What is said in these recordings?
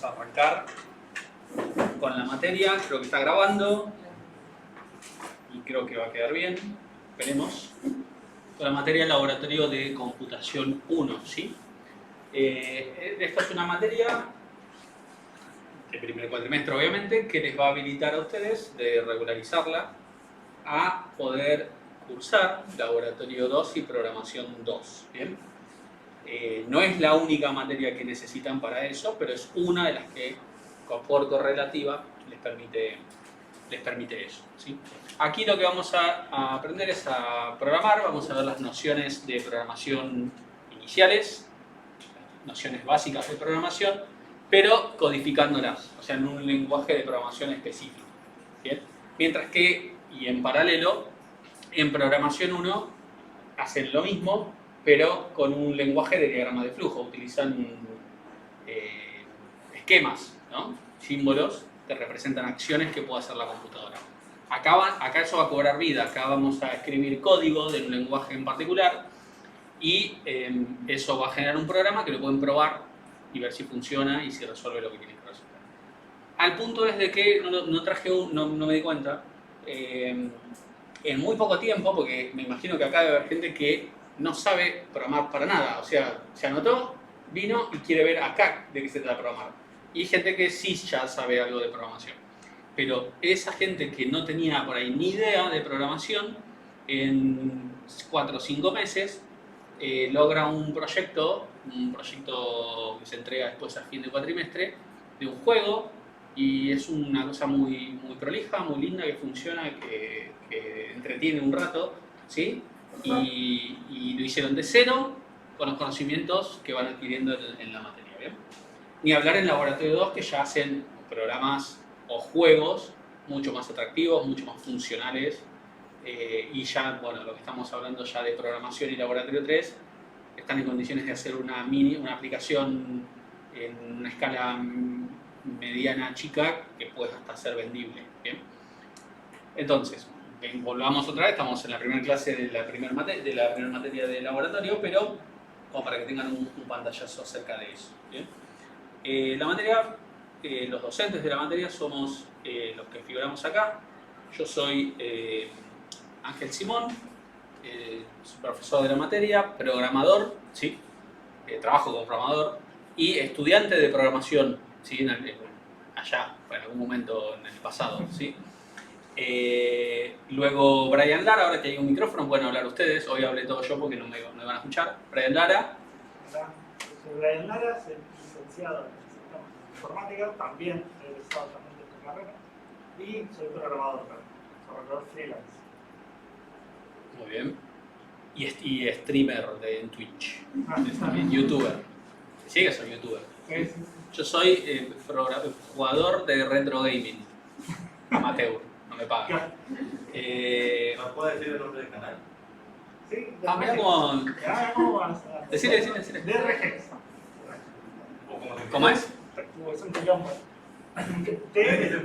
vamos a arrancar con la materia. Creo que está grabando y creo que va a quedar bien. Esperemos. Con la materia Laboratorio de Computación 1, ¿sí? Esta es una materia de primer cuatrimestre, obviamente, que les va a habilitar a ustedes de regularizarla a poder cursar Laboratorio 2 y Programación 2, ¿bien? No es la única materia que necesitan para eso, pero es una de las que, por correlativa, les permite eso, ¿sí? Aquí lo que vamos a aprender es a programar. Vamos a ver las nociones de programación iniciales, nociones básicas de programación, pero codificándolas, o sea, en un lenguaje de programación específico, ¿bien? Mientras que, y en paralelo, en programación 1 hacen lo mismo, pero con un lenguaje de diagrama de flujo. Utilizan esquemas, ¿no? Símbolos que representan acciones que puede hacer la computadora. Acá eso va a cobrar vida. Acá vamos a escribir código de un lenguaje en particular y eso va a generar un programa que lo pueden probar y ver si funciona y si resuelve lo que tiene que resolver. Al punto es de que no me di cuenta, en muy poco tiempo, porque me imagino que acá debe haber gente que no sabe programar para nada, o sea, se anotó, vino y quiere ver acá de qué se trata programar. Y hay gente que sí ya sabe algo de programación. Pero esa gente que no tenía por ahí ni idea de programación, en 4 o 5 meses logra un proyecto que se entrega después a fin de cuatrimestre, de un juego, y es una cosa muy, muy prolija, muy linda, que funciona, que entretiene un rato, ¿sí? Y lo hicieron de cero con los conocimientos que van adquiriendo en la materia, ¿bien? Ni hablar en Laboratorio 2, que ya hacen programas o juegos mucho más atractivos, mucho más funcionales, y ya, bueno, lo que estamos hablando ya de programación y Laboratorio 3, están en condiciones de hacer una aplicación en una escala mediana, chica, que puede hasta ser vendible, ¿bien? Entonces, volvamos otra vez, estamos en la primera clase de la primera materia de laboratorio, pero como para que tengan un pantallazo acerca de eso, ¿bien? La materia, los docentes de la materia somos los que figuramos acá. Yo soy Ángel Simón, soy profesor de la materia, programador, ¿sí? Trabajo como programador y estudiante de programación, ¿sí? Allá, en algún momento en el pasado, ¿sí? Luego Brian Lara, ahora que hay un micrófono, pueden hablar ustedes. Hoy hablé todo yo porque no me van a escuchar. Brian Lara. Hola, yo soy Brian Lara, soy licenciado en sistemas de informática, también he egresado también de esta carrera y soy programador freelance. Muy bien. Y streamer en Twitch. También youtuber. Sí que soy youtuber. Sí, sí. Yo soy jugador de retro gaming. Amateur, no me pagan. ¿Nos puede decir el nombre del canal? Sí, Mirá cómo... ¿Cómo vas a Decile. DRG. ¿Cómo es? Es un quilombo. THE.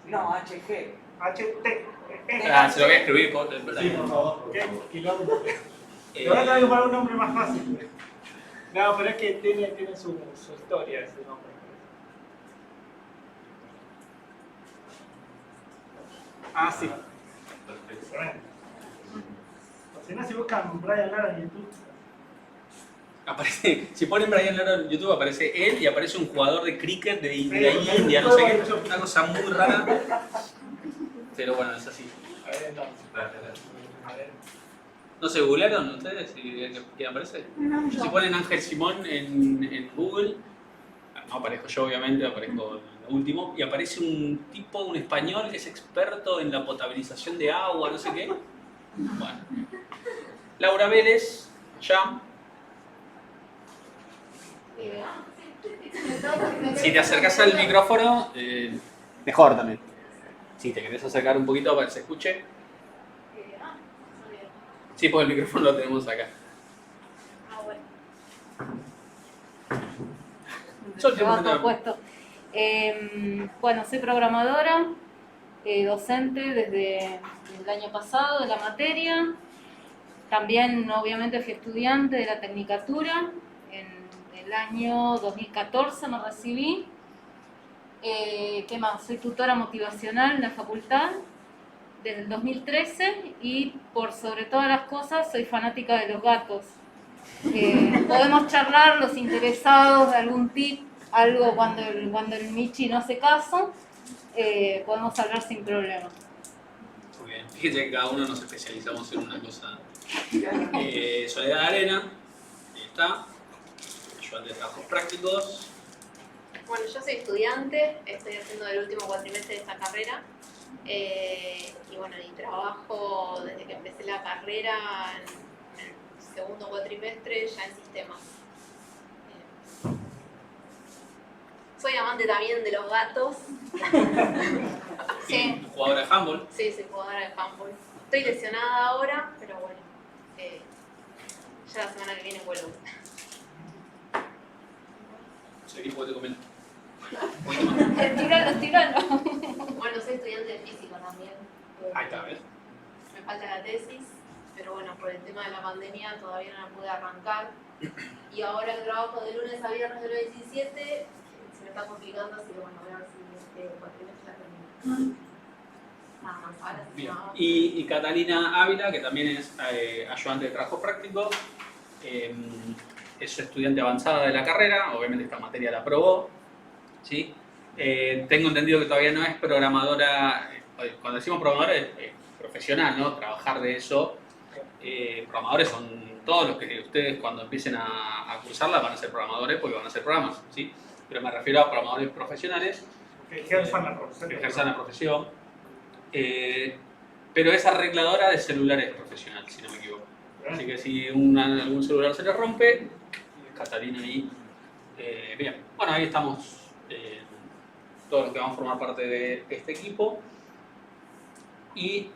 No, HG. Se lo voy a escribir por el Sí, por favor. ¿Qué quilombo? Le voy a tener que poner un nombre más fácil. No, pero es que tiene su historia ese nombre. Ah, sí. Perfecto. Si no, si buscan Brian Lara en YouTube. Aparece, si ponen Brian Lara en YouTube, aparece él y aparece un jugador de cricket de India, no sé qué. Una cosa muy rara. Pero bueno, es así. A ver, entonces. Gracias. A ver. ¿No se googlearon ustedes? ¿Quién aparece? Si ponen Ángel Simón en Google, no aparezco yo obviamente, aparezco el último, y aparece un tipo, un español que es experto en la potabilización de agua, no sé qué. Bueno. Laura Vélez, allá. Si te acercas al micrófono, mejor también. Si te querés acercar un poquito para que se escuche. Sí, pues el micrófono lo tenemos acá. Puesto. Bueno, soy programadora, docente desde el año pasado de la materia. También, obviamente, fui estudiante de la Tecnicatura el año 2014 me recibí. ¿Qué más? Soy tutora motivacional en la facultad desde el 2013 y por sobre todas las cosas soy fanática de los gatos. Podemos charlar los interesados de algún tip, algo cuando el Michi no hace caso, podemos hablar sin problema. Muy bien. Fíjense que cada uno nos especializamos en una cosa. Soledad Arena, ahí está. Ayudante de trabajos prácticos. Bueno, yo soy estudiante, estoy haciendo el último cuatrimestre de esta carrera y bueno, y trabajo desde que empecé la carrera en el segundo cuatrimestre ya en sistemas. Soy amante también de los gatos. Sí. Jugadora de handball. Sí, soy jugadora de handball. Estoy lesionada ahora, pero bueno, ya la semana que viene vuelvo. Seguí porque te comento. Estiralo. Bueno, soy estudiante de física también. Ahí está, ¿ves? Me falta la tesis, pero bueno, por el tema de la pandemia todavía no la pude arrancar. Y ahora el trabajo de lunes a viernes de los 17 se me está complicando, así que bueno, voy a ver si este cuatrimestre la termino. Nada más, ahora sí. Bien. No. Y Catalina Ávila, que también es ayudante de trabajo práctico, es estudiante avanzada de la carrera, obviamente esta materia la aprobó, ¿sí? Tengo entendido que todavía no es programadora, cuando decimos programadora es profesional, ¿no? Trabajar de eso. Programadores son todos los que ustedes cuando empiecen a cursarla van a ser programadores porque van a hacer programas, ¿sí? Pero me refiero a programadores profesionales Que ejerzan la profesión. que ejerzan la profesión. Pero es arregladora de celulares profesional, si no me equivoco. Así que si algún celular se le rompe, Catalina ahí. Bien, bueno, ahí estamos todos los que vamos a formar parte de este equipo. Y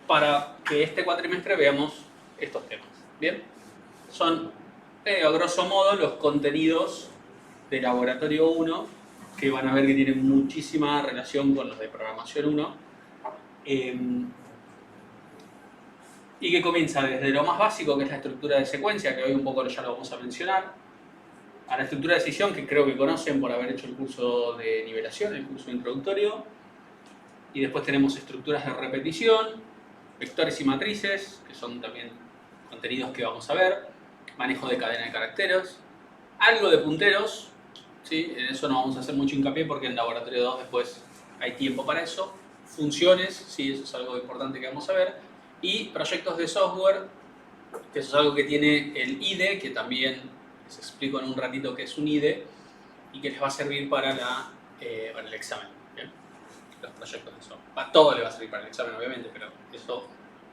para que este cuatrimestre veamos estos temas. Bien, son a grosso modo los contenidos de Laboratorio 1 que van a ver que tienen muchísima relación con los de Programación 1 y que comienza desde lo más básico, que es la estructura de secuencia, que hoy un poco ya lo vamos a mencionar, a la estructura de decisión, que creo que conocen por haber hecho el curso de nivelación, el curso introductorio, y después tenemos estructuras de repetición, vectores y matrices, que son también contenidos que vamos a ver, manejo de cadena de caracteres, algo de punteros, ¿sí? En eso no vamos a hacer mucho hincapié porque en Laboratorio 2 después hay tiempo para eso, funciones, ¿sí? Eso es algo importante que vamos a ver, y proyectos de software, que eso es algo que tiene el IDE, que también les explico en un ratito qué es un IDE, y que les va a servir para el examen, ¿bien? Los proyectos de software. Para todo le va a servir para el examen, obviamente, pero eso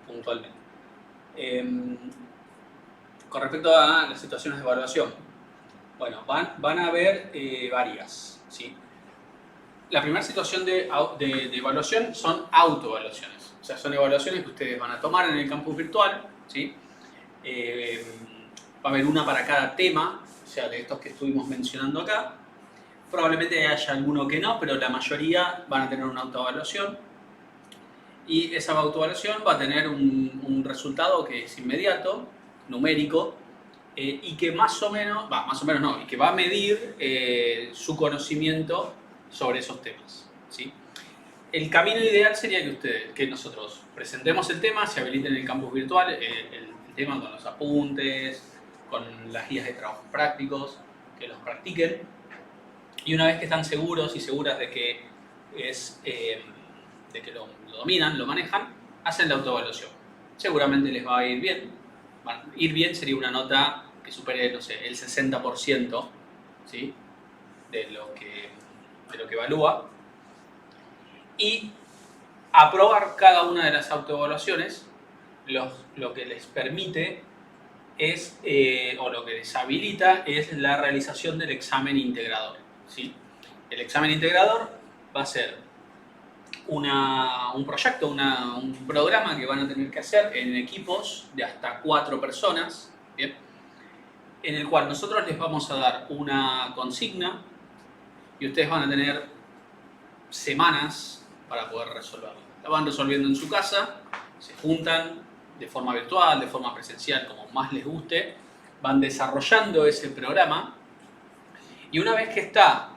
puntualmente. Con respecto a las situaciones de evaluación, bueno, van a haber varias, ¿sí? La primera situación de evaluación son autoevaluaciones. O sea, son evaluaciones que ustedes van a tomar en el campus virtual, ¿sí? Va a haber una para cada tema, o sea, de estos que estuvimos mencionando acá. Probablemente haya alguno que no, pero la mayoría van a tener una autoevaluación. Y esa autoevaluación va a tener un resultado que es inmediato, numérico, y que más o menos no, y que va a medir su conocimiento sobre esos temas, ¿sí? El camino ideal sería que nosotros presentemos el tema, se habiliten en el campus virtual el tema con los apuntes, con las guías de trabajos prácticos, que los practiquen, y una vez que están seguros y seguras de que lo dominan, lo manejan, hacen la autoevaluación. Seguramente les va a ir bien. Ir bien sería una nota que supere, no sé, el 60%, ¿sí? de lo que evalúa. Y aprobar cada una de las autoevaluaciones lo que les permite es, o lo que les habilita, es la realización del examen integrador, ¿sí? El examen integrador va a ser un proyecto, un programa que van a tener que hacer en equipos de hasta 4 personas, ¿bien? En el cual nosotros les vamos a dar una consigna y ustedes van a tener semanas para poder resolverla. La van resolviendo en su casa, se juntan de forma virtual, de forma presencial, como más les guste, van desarrollando ese programa y una vez que está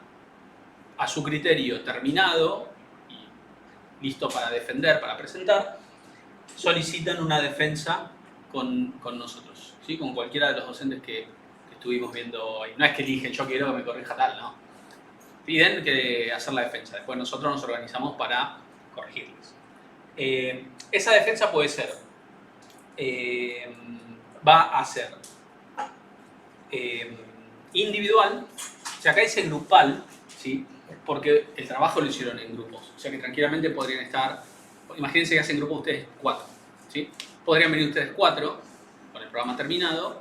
a su criterio terminado y listo para defender, para presentar, solicitan una defensa con nosotros, ¿sí? Con cualquiera de los docentes que estuvimos viendo hoy. No es que eligen, yo quiero que me corrija tal, no. Piden que hacer la defensa, después nosotros nos organizamos para corregirles. Esa defensa puede ser, va a ser individual, o sea, acá dice grupal, ¿sí? Porque el trabajo lo hicieron en grupos, o sea que tranquilamente podrían estar, imagínense que hacen grupo ustedes 4, ¿sí? Podrían venir ustedes 4 con el programa terminado,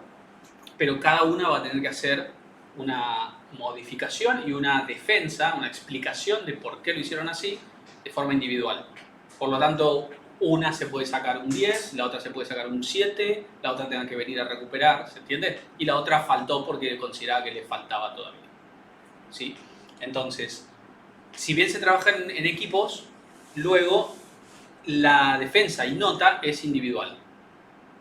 pero cada una va a tener que hacer una modificación y una defensa, una explicación de por qué lo hicieron así de forma individual. Por lo tanto, una se puede sacar un 10, la otra se puede sacar un 7, la otra tenga que venir a recuperar, ¿se entiende? Y la otra faltó porque consideraba que le faltaba todavía, ¿sí? Entonces, si bien se trabaja en equipos, luego la defensa y nota es individual.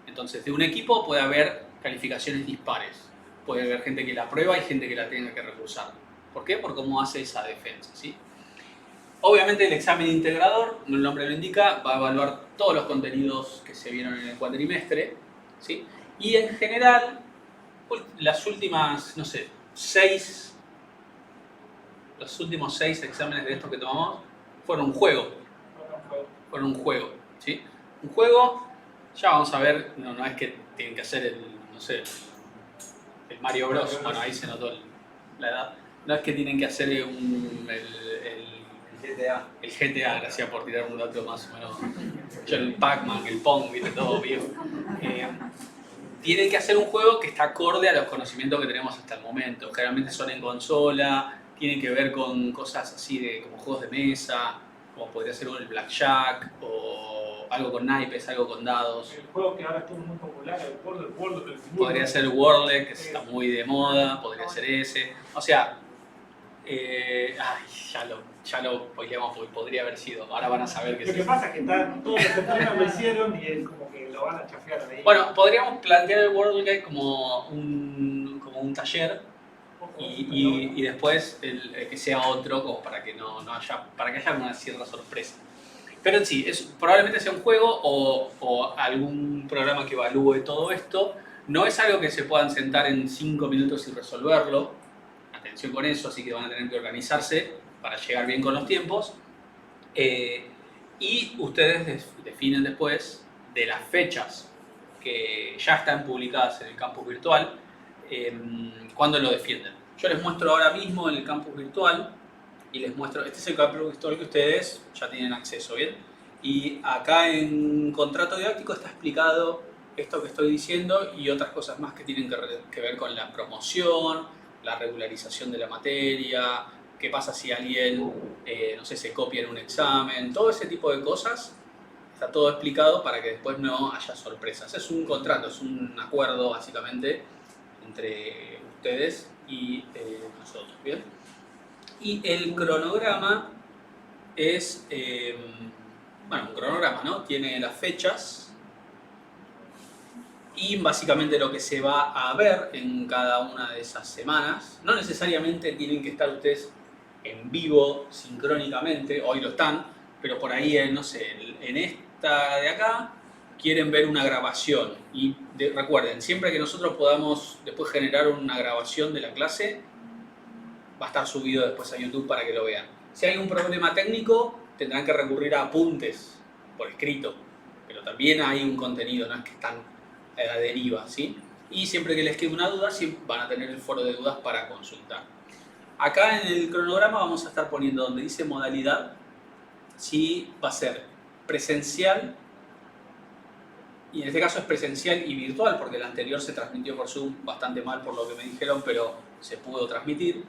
Entonces, de un equipo puede haber calificaciones dispares. Puede haber gente que la aprueba y gente que la tenga que recursar. ¿Por qué? Por cómo hace esa defensa, ¿sí? Obviamente el examen integrador, el nombre lo indica, va a evaluar todos los contenidos que se vieron en el cuatrimestre, ¿sí? Y en general, las últimas, no sé, los últimos 6 exámenes de estos que tomamos fueron un juego. Fueron un juego, ¿sí? Un juego, ya vamos a ver, no es que tienen que hacer el, no sé, el Mario Bros. Bueno, ahí se notó la edad. No es que tienen que hacer el GTA, gracias por tirar un dato más o menos. Yo el Pac-Man, el Pong, viste, todo viejo. Tienen que hacer un juego que está acorde a los conocimientos que tenemos hasta el momento. Generalmente son en consola, tienen que ver con cosas así de como juegos de mesa, como podría ser el Blackjack, o algo con naipes, algo con dados. El juego que ahora estuvo muy popular, el World del Fútbol. Podría ser Wordle, que está muy de moda, podría ser ese. O sea, ya lo spoileamos porque podría haber sido. Ahora van a saber que Lo sí. que pasa es que todos los estrenos lo hicieron y es como que lo van a chafear ahí. Bueno, podríamos plantear el Wordle como un taller y después que sea otro como para que no haya, para que haya una cierta sorpresa. Pero en sí, probablemente sea un juego o algún programa que evalúe todo esto. No es algo que se puedan sentar en 5 minutos y resolverlo. Atención con eso, así que van a tener que organizarse para llegar bien con los tiempos. Y ustedes definen después de las fechas que ya están publicadas en el campus virtual, cuándo lo defienden. Yo les muestro ahora mismo en el campus virtual y les muestro, este es el campus virtual que ustedes ya tienen acceso, ¿bien? Y acá en contrato didáctico está explicado esto que estoy diciendo y otras cosas más que tienen que ver con la promoción, la regularización de la materia, qué pasa si alguien, no sé, se copia en un examen, todo ese tipo de cosas. Está todo explicado para que después no haya sorpresas. Es un contrato, es un acuerdo básicamente entre ustedes y nosotros, ¿bien? Y el cronograma es, bueno, un cronograma, ¿no? Tiene las fechas y básicamente lo que se va a ver en cada una de esas semanas. No necesariamente tienen que estar ustedes en vivo, sincrónicamente, hoy lo están, pero por ahí, no sé, en esta de acá quieren ver una grabación. Y recuerden, siempre que nosotros podamos después generar una grabación de la clase, va a estar subido después a YouTube para que lo vean. Si hay un problema técnico, tendrán que recurrir a apuntes por escrito, pero también hay un contenido, no es que están a la deriva, ¿sí? Y siempre que les quede una duda, sí van a tener el foro de dudas para consultar. Acá en el cronograma vamos a estar poniendo donde dice modalidad, si va a ser presencial, y en este caso es presencial y virtual, porque el anterior se transmitió por Zoom bastante mal por lo que me dijeron, pero se pudo transmitir.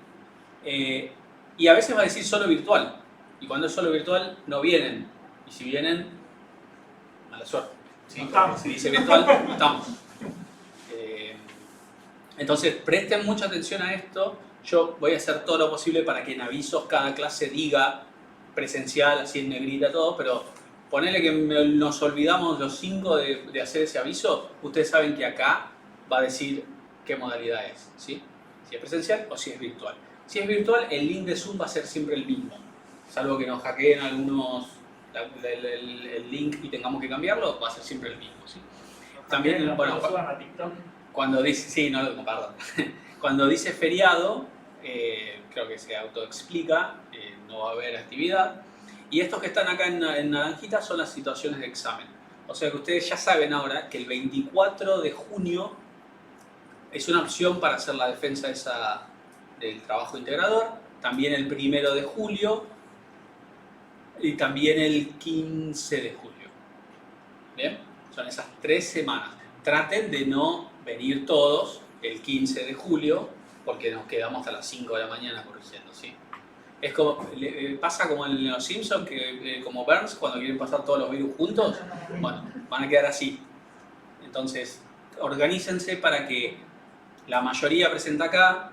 Y a veces va a decir solo virtual, y cuando es solo virtual no vienen, y si vienen, mala suerte. ¿Sí? Si dice virtual, no estamos. Entonces presten mucha atención a esto. Yo voy a hacer todo lo posible para que en avisos cada clase diga presencial, así en negrita todo, pero ponele que nos olvidamos los 5 de hacer ese aviso, ustedes saben que acá va a decir qué modalidad es, ¿sí? Si es presencial o si es virtual. Si es virtual, el link de Zoom va a ser siempre el mismo, salvo que nos hackeen algunos el link y tengamos que cambiarlo, va a ser siempre el mismo, ¿sí? También, bueno, suban a TikTok. cuando dice, sí, no, perdón. Cuando dice feriado, creo que se autoexplica, no va a haber actividad. Y estos que están acá en naranjita son las situaciones de examen. O sea que ustedes ya saben ahora que el 24 de junio es una opción para hacer la defensa del trabajo integrador. También el 1 de julio y también el 15 de julio. ¿Bien? Son esas 3 semanas. Traten de no venir todos el 15 de julio porque nos quedamos hasta las 5 de la mañana corrigiendo, ¿sí? Es como, pasa como en los Simpsons, que como Burns, cuando quieren pasar todos los virus juntos, bueno, van a quedar así. Entonces, organícense para que la mayoría presenta acá,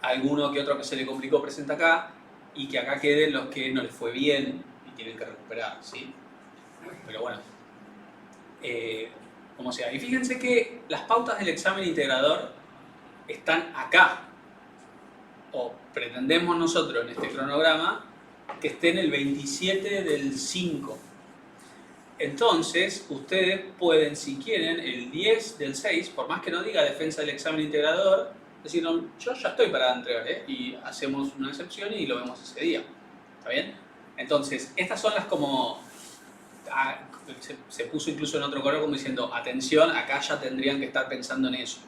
alguno que otro que se le complicó presenta acá, y que acá queden los que no les fue bien y tienen que recuperar, ¿sí? Pero bueno, como sea. Y fíjense que las pautas del examen integrador están acá, o pretendemos nosotros en este cronograma que estén el 27 del 5. Entonces, ustedes pueden, si quieren, el 10 del 6, por más que no diga defensa del examen integrador, decir, no, yo ya estoy para entregar, y hacemos una excepción y lo vemos ese día. ¿Está bien? Entonces, estas son las como... se puso incluso en otro color como diciendo, atención, acá ya tendrían que estar pensando en eso.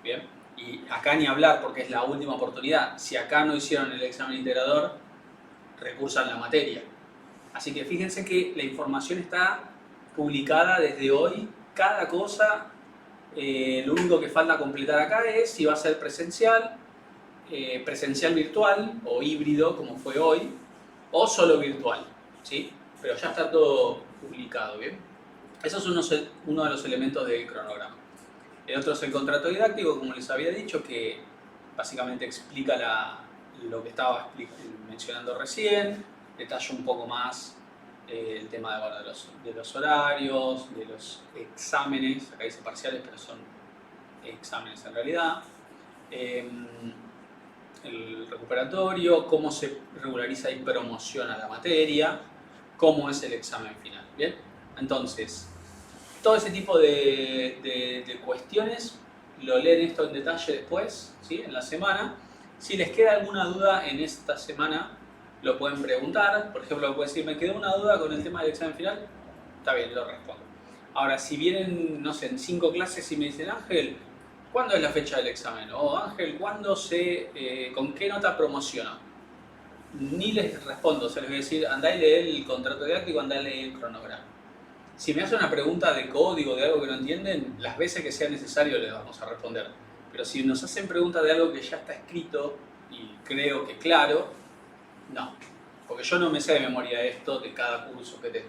¿Bien? Y acá ni hablar porque es la última oportunidad. Si acá no hicieron el examen integrador, recursan la materia. Así que fíjense que la información está publicada desde hoy. Cada cosa, lo único que falta completar acá es si va a ser presencial, presencial virtual o híbrido como fue hoy, o solo virtual, ¿sí? Pero ya está todo publicado, ¿bien? Eso es uno de los elementos del cronograma. El otro es el contrato didáctico, como les había dicho, que básicamente explica lo que estaba mencionando recién, detalla un poco más el tema de los horarios, de los exámenes, acá dice parciales, pero son exámenes en realidad, el recuperatorio, cómo se regulariza y promociona la materia, cómo es el examen final, ¿bien? Entonces, todo ese tipo de cuestiones lo leen esto en detalle después, ¿sí? En la semana. Si les queda alguna duda en esta semana, lo pueden preguntar. Por ejemplo, pueden decir, me quedó una duda con el tema del examen final. Está bien, lo respondo. Ahora, si vienen, no sé, en 5 clases y me dicen, Ángel, ¿cuándo es la fecha del examen? O Ángel, ¿cuándo con qué nota promociona? Ni les respondo, se les voy a decir, andá y lee el contrato didáctico, andá y lee el cronograma. Si me hacen una pregunta de código, de algo que no entienden, las veces que sea necesario les vamos a responder. Pero si nos hacen preguntas de algo que ya está escrito y creo que claro, no. Porque yo no me sé de memoria esto de cada curso que tengo.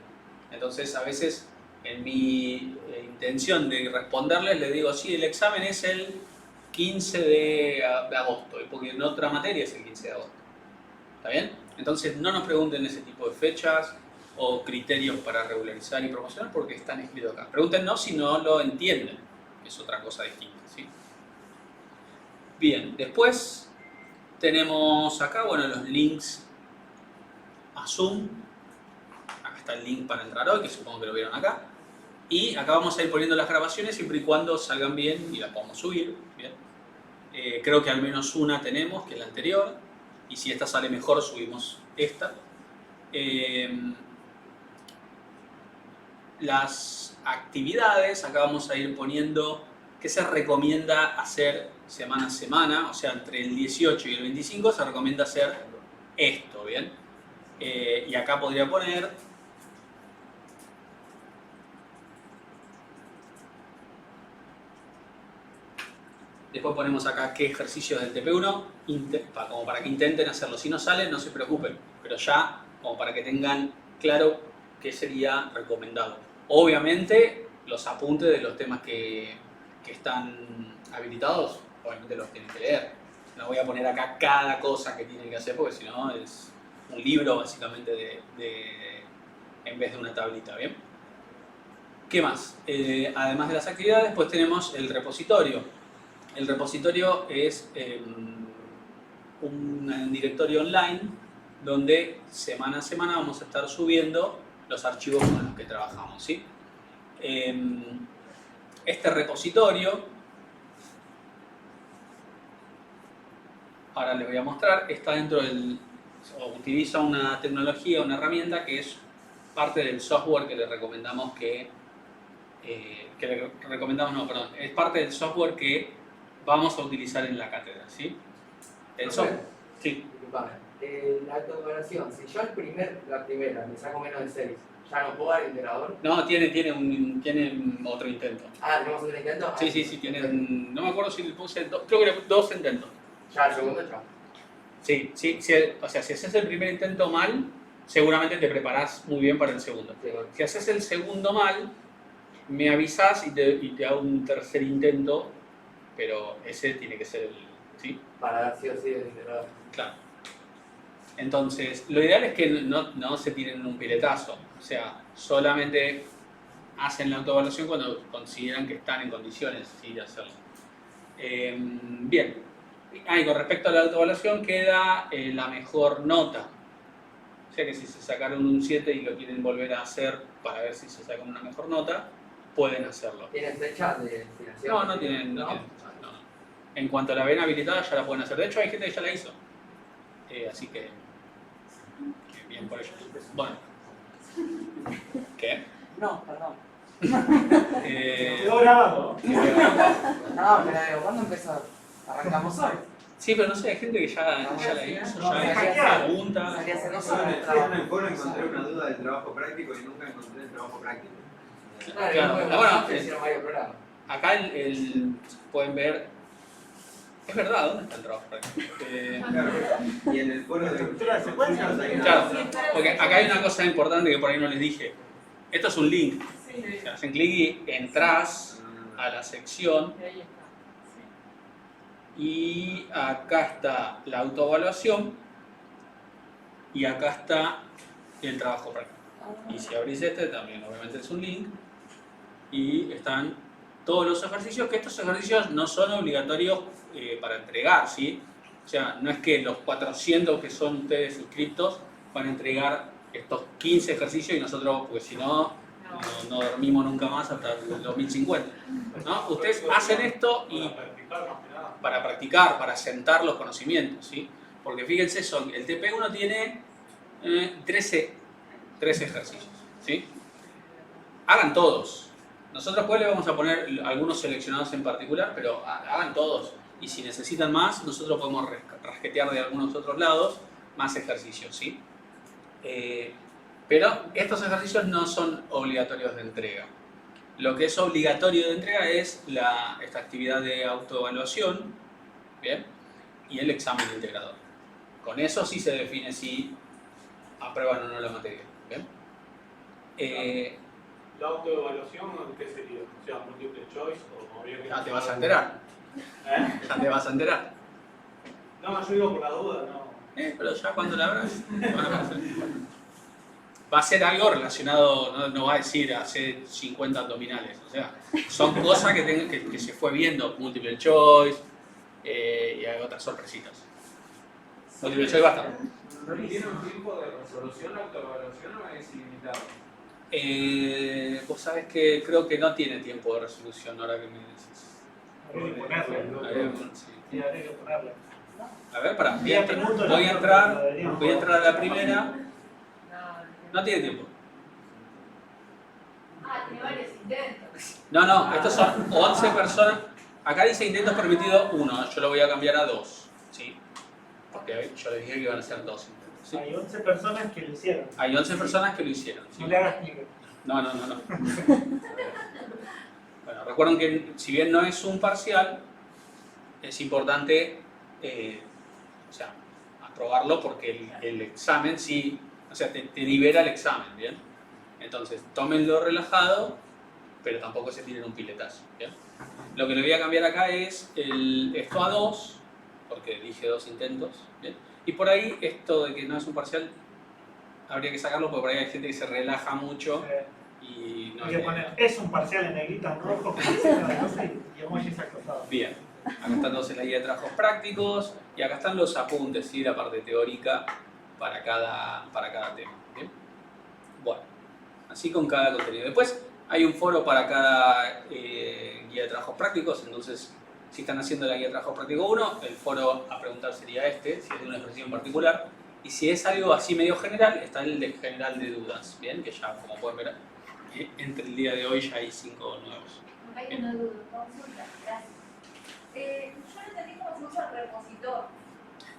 Entonces, a veces, en mi intención de responderles, les digo, sí, el examen es el 15 de agosto, porque en otra materia es el 15 de agosto. ¿Está bien? Entonces, no nos pregunten ese tipo de fechas o criterios para regularizar y promocionar porque están escritos acá. Pregúntenos si no lo entienden, que es otra cosa distinta, ¿sí? Bien, después tenemos acá, bueno, los links a Zoom. Acá está el link para entrar hoy, que supongo que lo vieron acá. Y acá vamos a ir poniendo las grabaciones siempre y cuando salgan bien y las podamos subir. Bien. Creo que al menos una tenemos, que es la anterior. Y si esta sale mejor, subimos esta. Las actividades, acá vamos a ir poniendo qué se recomienda hacer semana a semana, o sea, entre el 18 y el 25 se recomienda hacer esto, ¿bien? Y acá podría poner después ponemos acá qué ejercicios del TP1 como para que intenten hacerlo. Si no salen, no se preocupen, pero ya como para que tengan claro qué sería recomendado. Obviamente, los apuntes de los temas que están habilitados, obviamente los tienen que leer. No voy a poner acá cada cosa que tienen que hacer porque si no es un libro básicamente en vez de una tablita, ¿bien? ¿Qué más? Además de las actividades, pues tenemos el repositorio. El repositorio es un directorio online donde semana a semana vamos a estar subiendo los archivos con los que trabajamos, ¿sí? Este repositorio, ahora les voy a mostrar, está dentro del, o utiliza una tecnología, una herramienta que es parte del software que le recomendamos es parte del software que vamos a utilizar en la cátedra, ¿sí? El software, sí. Disculpame. La autoevaluación, si yo la primera me saco menos de 6, ¿ya no puedo dar el integrador? No, tienen otro intento. Ah, ¿tenemos otro intento? Sí, tienen, no me acuerdo si le puse, creo que 2 intentos. Ya, el segundo ya. Sí, o sea, si haces el primer intento mal, seguramente te preparás muy bien para el segundo. Sí, bueno. Si haces el segundo mal, me avisás y te hago un tercer intento, pero ese tiene que ser el, ¿sí? Para dar sí o sí el integrador. Claro. Entonces, lo ideal es que no se tiren un piletazo, o sea, solamente hacen la autoevaluación cuando consideran que están en condiciones, ¿sí?, de hacerlo. Bien. Y con respecto a la autoevaluación queda la mejor nota. O sea que si se sacaron un 7 y lo quieren volver a hacer para ver si se sacan una mejor nota, pueden hacerlo. ¿Tienen fecha de financiación? No tienen. No. En cuanto la ven habilitada ya la pueden hacer. De hecho hay gente que ya la hizo. Así que bien por ellos. Bueno. ¿Qué? No, perdón. Quedó grabado. No, pero digo, ¿cuándo empezó? Arrancamos hoy. Sí, pero no sé, hay gente que ya la hizo, ya pregunta. Salí a hacer Yo cosas en de el trabajo. foro encontré una duda del trabajo práctico y nunca encontré el trabajo práctico. Claro, Bueno, hicieron varios programas. acá pueden ver. Es verdad, ¿dónde está el trabajo práctico? Claro. Y en el foro de Estructura de secuencia. Claro, porque acá hay una cosa importante que por ahí no les dije. Esto es un link. O sea, hacen clic y entras a la sección. Y acá está la autoevaluación y acá está el trabajo práctico. Y si abrís este también obviamente es un link y están todos los ejercicios, que estos ejercicios no son obligatorios para entregar, ¿sí? O sea, no es que los 400 que son ustedes suscriptos van a entregar estos 15 ejercicios y nosotros, porque si no dormimos nunca más hasta el 2050, ¿no? Ustedes hacen esto y para practicar, para sentar los conocimientos, ¿sí? Porque fíjense, el TP1 tiene 13 ejercicios, ¿sí? Hagan todos. Nosotros después le vamos a poner algunos seleccionados en particular, pero hagan todos. Y si necesitan más, nosotros podemos rasquetear de algunos otros lados más ejercicios, ¿sí? Pero estos ejercicios no son obligatorios de entrega. Lo que es obligatorio de entrega es esta actividad de autoevaluación, ¿bien? Y el examen integrador. Con eso sí se define si aprueban o no la materia, ¿bien? ¿La autoevaluación qué sería? O sea, múltiple choice o habría que... Ya te vas a enterar. Ya te vas a enterar. No, yo digo por la duda, no. Pero ya cuando la abras, van a aparecer. Va a ser algo relacionado, no va a decir hacer 50 abdominales, o sea, son cosas que se fue viendo, multiple choice y hay otras sorpresitas. Multiple choice va a estar. ¿Tiene un tiempo de resolución la autoevaluación o es ilimitado? Vos sabés que creo que no tiene tiempo de resolución ahora que me decís. Habría que ponerle. Sí. Sí, habría que ponerle. A ver, pará, voy a 10 minutos entrar deberíamos a poder. la primera. No tiene tiempo. Tiene varios intentos. No, estos son 11 personas. Acá dice intentos permitidos 1, yo lo voy a cambiar a 2, ¿sí? Porque yo les dije que iban a ser 2 intentos, ¿sí? Hay 11 personas que lo hicieron. Hay 11 personas que lo hicieron, ¿sí? No le hagas clic. No. Bueno, recuerden que si bien no es un parcial, es importante aprobarlo porque el examen sí, o sea, te libera el examen, ¿bien? Entonces, tómenlo relajado, pero tampoco se tiren un piletazo, ¿bien? Lo que le voy a cambiar acá es esto a 2, porque dije 2 intentos, ¿bien? Y por ahí esto de que no es un parcial, habría que sacarlo porque por ahí hay gente que se relaja mucho y no Hay que poner, es un parcial en negrita en rojo, y emojis acosados. Bien, acá está entonces la guía de trabajos prácticos y acá están los apuntes, ¿sí? La parte teórica para cada tema. ¿Bien? Bueno, así con cada contenido. Después hay un foro para cada guía de trabajos prácticos, entonces si están haciendo la guía de trabajos práctico 1, el foro a preguntar sería este, si es de un ejercicio en particular. Y si es algo así medio general, está el de general de dudas, ¿bien? Que ya, como pueden ver, entre el día de hoy ya hay 5 nuevos. Acá hay una duda, consulta, gracias. Yo no entendí cómo se usa el repositor.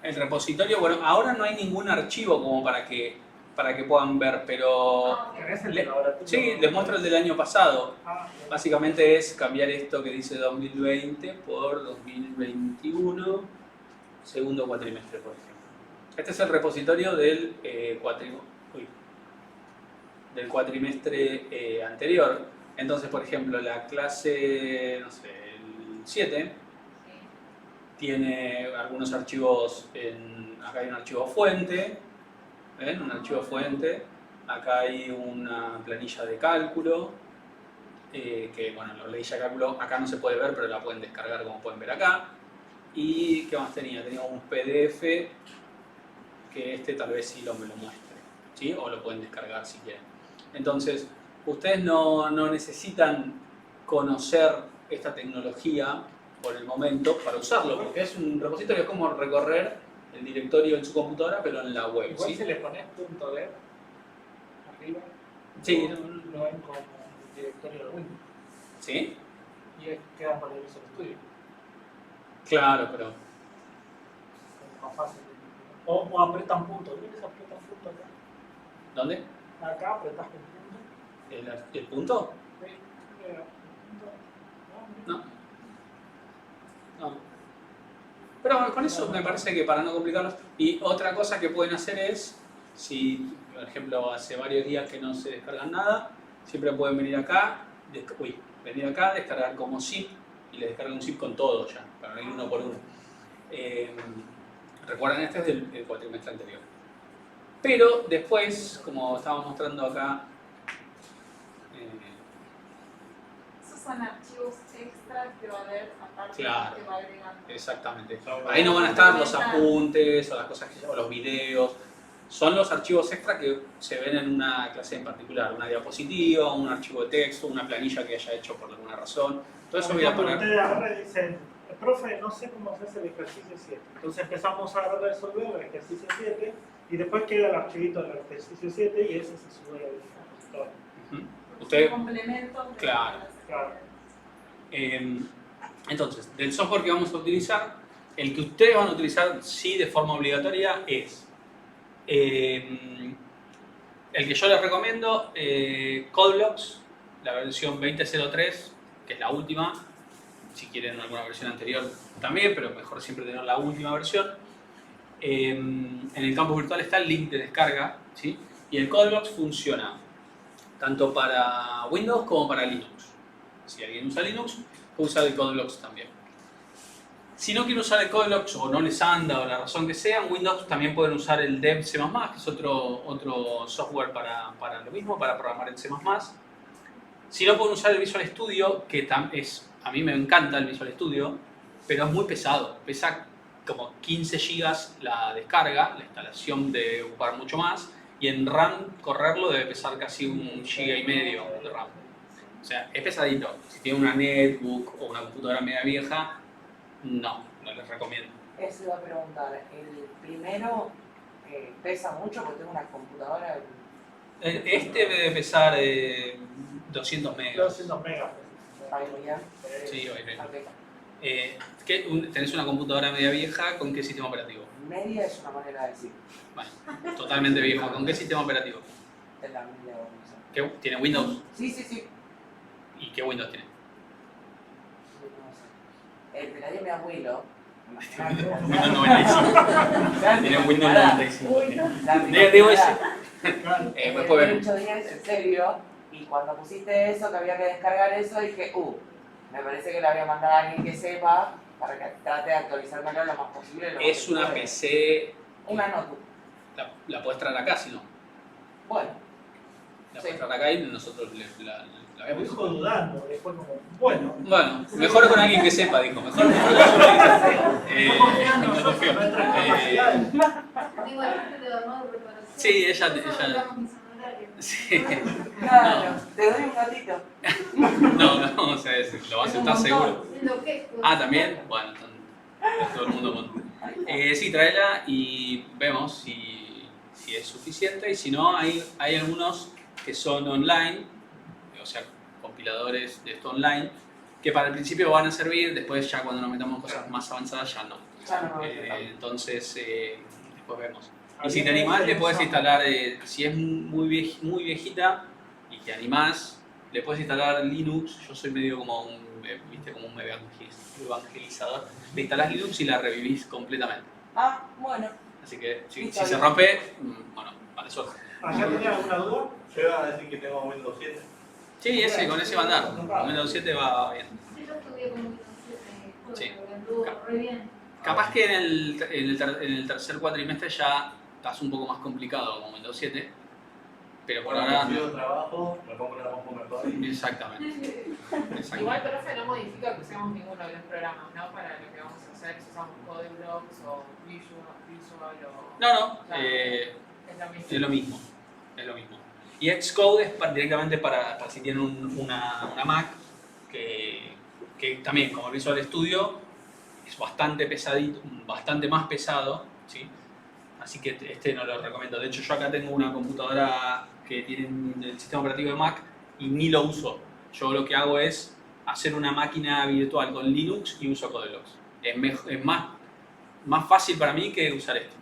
El repositorio, bueno, ahora no hay ningún archivo como para que puedan ver, pero ¿Tenés el de laboratorio? sí, les muestro el del año pasado. Ah, bien. Básicamente es cambiar esto que dice 2020 por 2021, segundo cuatrimestre, por ejemplo. Este es el repositorio del cuatrimestre anterior. Entonces, por ejemplo, la clase, no sé, el 7, tiene algunos archivos, acá hay un archivo fuente, ¿ven? Un archivo fuente, acá hay una planilla de cálculo, que bueno, la planilla de cálculo acá no se puede ver, pero la pueden descargar como pueden ver acá. Y ¿qué más tenía? Tenía un PDF que tal vez sí me lo muestre, ¿sí? O lo pueden descargar si quieren. Entonces, ustedes no necesitan conocer esta tecnología por el momento para usarlo, porque es un repositorio, es como recorrer el directorio en su computadora, pero en la web. Igual ¿sí? si le pones .dev arriba, Sí. lo ven como un directorio de Windows. ¿Sí? Y quedan para el Visual Studio. Claro, pero... Es más fácil. O apretan punto. ¿Tienes apretan punto acá? ¿Dónde? Acá apretas el punto. ¿El punto? Sí, No. No. Pero con eso me parece que para no complicarlos. Y otra cosa que pueden hacer es, si por ejemplo hace varios días que no se descargan nada, siempre pueden venir acá, descargar como zip y les descargan un zip con todo ya, para ir uno por uno. Recuerden, este es del cuatrimestre anterior. Pero después, como estábamos mostrando acá, Esos son archivos extras que va a haber aparte claro, que va agregando. exactamente. Ahí no van a estar los apuntes o las cosas o los videos. Son los archivos extra que se ven en una clase en particular, una diapositiva, un archivo de texto, una planilla que haya hecho por alguna razón. Todo eso voy a poner. Ustedes ahora dicen, profe, no sé cómo se hace el ejercicio 7. Entonces empezamos a resolver el ejercicio 7 y después queda el archivito del ejercicio 7 y ese se sube al repositorio. Usted, Complementos. claro. Claro. Entonces, del software que vamos a utilizar, el que ustedes van a utilizar sí de forma obligatoria es el que yo les recomiendo, CodeBlocks, la versión 20.03, que es la última. Si quieren alguna versión anterior también, pero mejor siempre tener la última versión. En el campus virtual está el link de descarga, ¿sí? Y el CodeBlocks funciona tanto para Windows como para Linux. Si alguien usa Linux, puede usar el CodeBlocks también. Si no quieren usar el CodeBlocks o no les anda o la razón que sea, en Windows también pueden usar el Dev C++, que es otro software para lo mismo, para programar en C++. Si no, pueden usar el Visual Studio, que a mí me encanta el Visual Studio, pero es muy pesado. Pesa como 15 GB la descarga, la instalación debe ocupar mucho más, y en RAM correrlo debe pesar casi 1,5 GB de RAM. O sea, es pesadito. Si tienen una netbook o una computadora media vieja, no les recomiendo. Eso iba a preguntar, el primero pesa mucho porque tengo una computadora. Este debe pesar 200 megas. 200 megas. Sí, ¿tenés una computadora media vieja? ¿Con qué sistema operativo? Media es una manera de decir. Bueno, totalmente vieja. ¿Con qué sistema operativo? Es la media. ¿Tiene Windows? Sí. ¿Y qué Windows tiene? El de la de mi abuelo. Windows 95. Tiene Windows 95. Digo ese. Me fue 810, en serio. Y cuando pusiste eso, que había que descargar eso, dije, me parece que le había mandado a alguien que sepa para que trate de actualizármelo lo más posible. Es una PC. Una notebook. La puedes traer acá si no. Bueno, La muestra acá y nosotros la Lo vemos. dijo dudando, después como, bueno. Bueno, mejor con alguien que sepa, dijo. Mejor con no confío. Digo, la gente de armado de preparación. Sí, ella. Nosotros hablamos mis honorarios. Sí. claro, te doy un gatito. No, o sea, lo vas a aceptar seguro. Lo que Ah, también. Bueno, todo el mundo con. Sí, tráela y vemos si es suficiente. Y si no, hay algunos que son online, o sea, compiladores de esto online, que para el principio van a servir, después ya cuando nos metamos cosas más avanzadas ya no. Ya no, Entonces, después vemos. Y si te animás, le puedes instalar, si es muy viejita y te animás, le puedes instalar Linux. Yo soy medio como como un evangelizador. Le instalás Linux y la revivís completamente. Ah, bueno. Así que si Está se bien. rompe, bueno, vale suerte. ¿Allá tenía alguna duda? Yo iba a decir que tengo Windows 7. Sí, con ese va a andar. Con Windows 7 va bien. Sí, yo estudié con Windows 7, Sí. pero anduvo re bien. Capaz que en el tercer cuatrimestre ya estás un poco más complicado con Windows 7, pero por ahora Cuando no. consigo trabajo, me compro una compu mejor. Exactamente. Igual, profe, no modifica que usemos ninguno de los programas, ¿no? Para lo que vamos a hacer, si usamos CodeBlocks o Visual o... No, es lo mismo. es lo mismo. Y Xcode es directamente para si tienen una Mac, que también como Visual Studio es bastante pesadito, bastante más pesado, ¿sí? Así que este no lo recomiendo. De hecho, yo acá tengo una computadora que tiene el sistema operativo de Mac y ni lo uso. Yo lo que hago es hacer una máquina virtual con Linux y uso CodeBlocks. Es más fácil para mí que usar esto,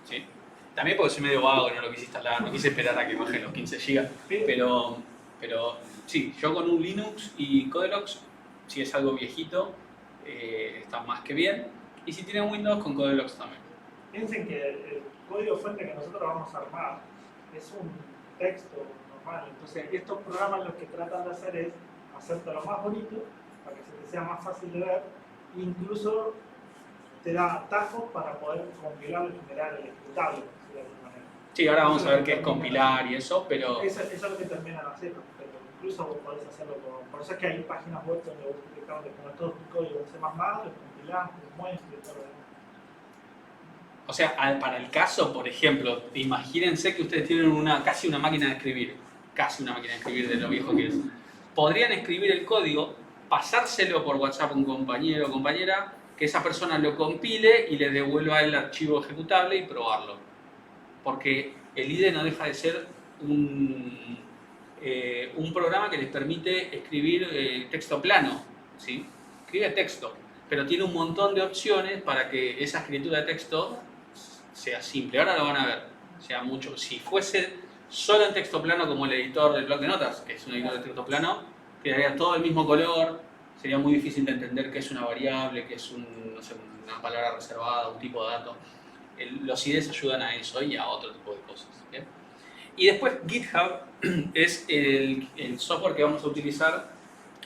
¿sí? También porque soy medio vago, no lo quise instalar, no quise esperar a que bajen los 15 GB. Pero sí, yo con un Linux y CodeBlocks, si es algo viejito, está más que bien. Y si tienen Windows, con CodeBlocks también. Piensen que el código fuente que nosotros vamos a armar es un texto normal. Entonces, estos programas lo que tratan de hacer es hacértelo más bonito, para que se te sea más fácil de ver. Incluso te da atajos para poder compilar y generar el ejecutable, de alguna manera. Sí, ahora vamos a ver qué es compilar y eso, pero... Eso es lo que terminan haciendo, pero incluso vos podés hacerlo por eso es que hay páginas web donde vos directamente pones todo tu código en C++, lo compilás, lo muestras y todo lo demás. O sea, para el caso, por ejemplo, imagínense que ustedes tienen casi una máquina de escribir, de lo viejo que es. Podrían escribir el código, pasárselo por WhatsApp a un compañero o compañera, que esa persona lo compile y le devuelva el archivo ejecutable y probarlo. Porque el IDE no deja de ser un programa que les permite escribir texto plano, ¿sí? Escribe texto, pero tiene un montón de opciones para que esa escritura de texto sea simple. Ahora lo van a ver, sea mucho. Si fuese solo en texto plano como el editor del bloc de notas, que es un editor de texto plano, quedaría todo el mismo color, sería muy difícil de entender qué es una variable, qué es no sé, una palabra reservada, un tipo de dato. Los IDEs ayudan a eso y a otro tipo de cosas. ¿Bien? Y después GitHub es el software que vamos a utilizar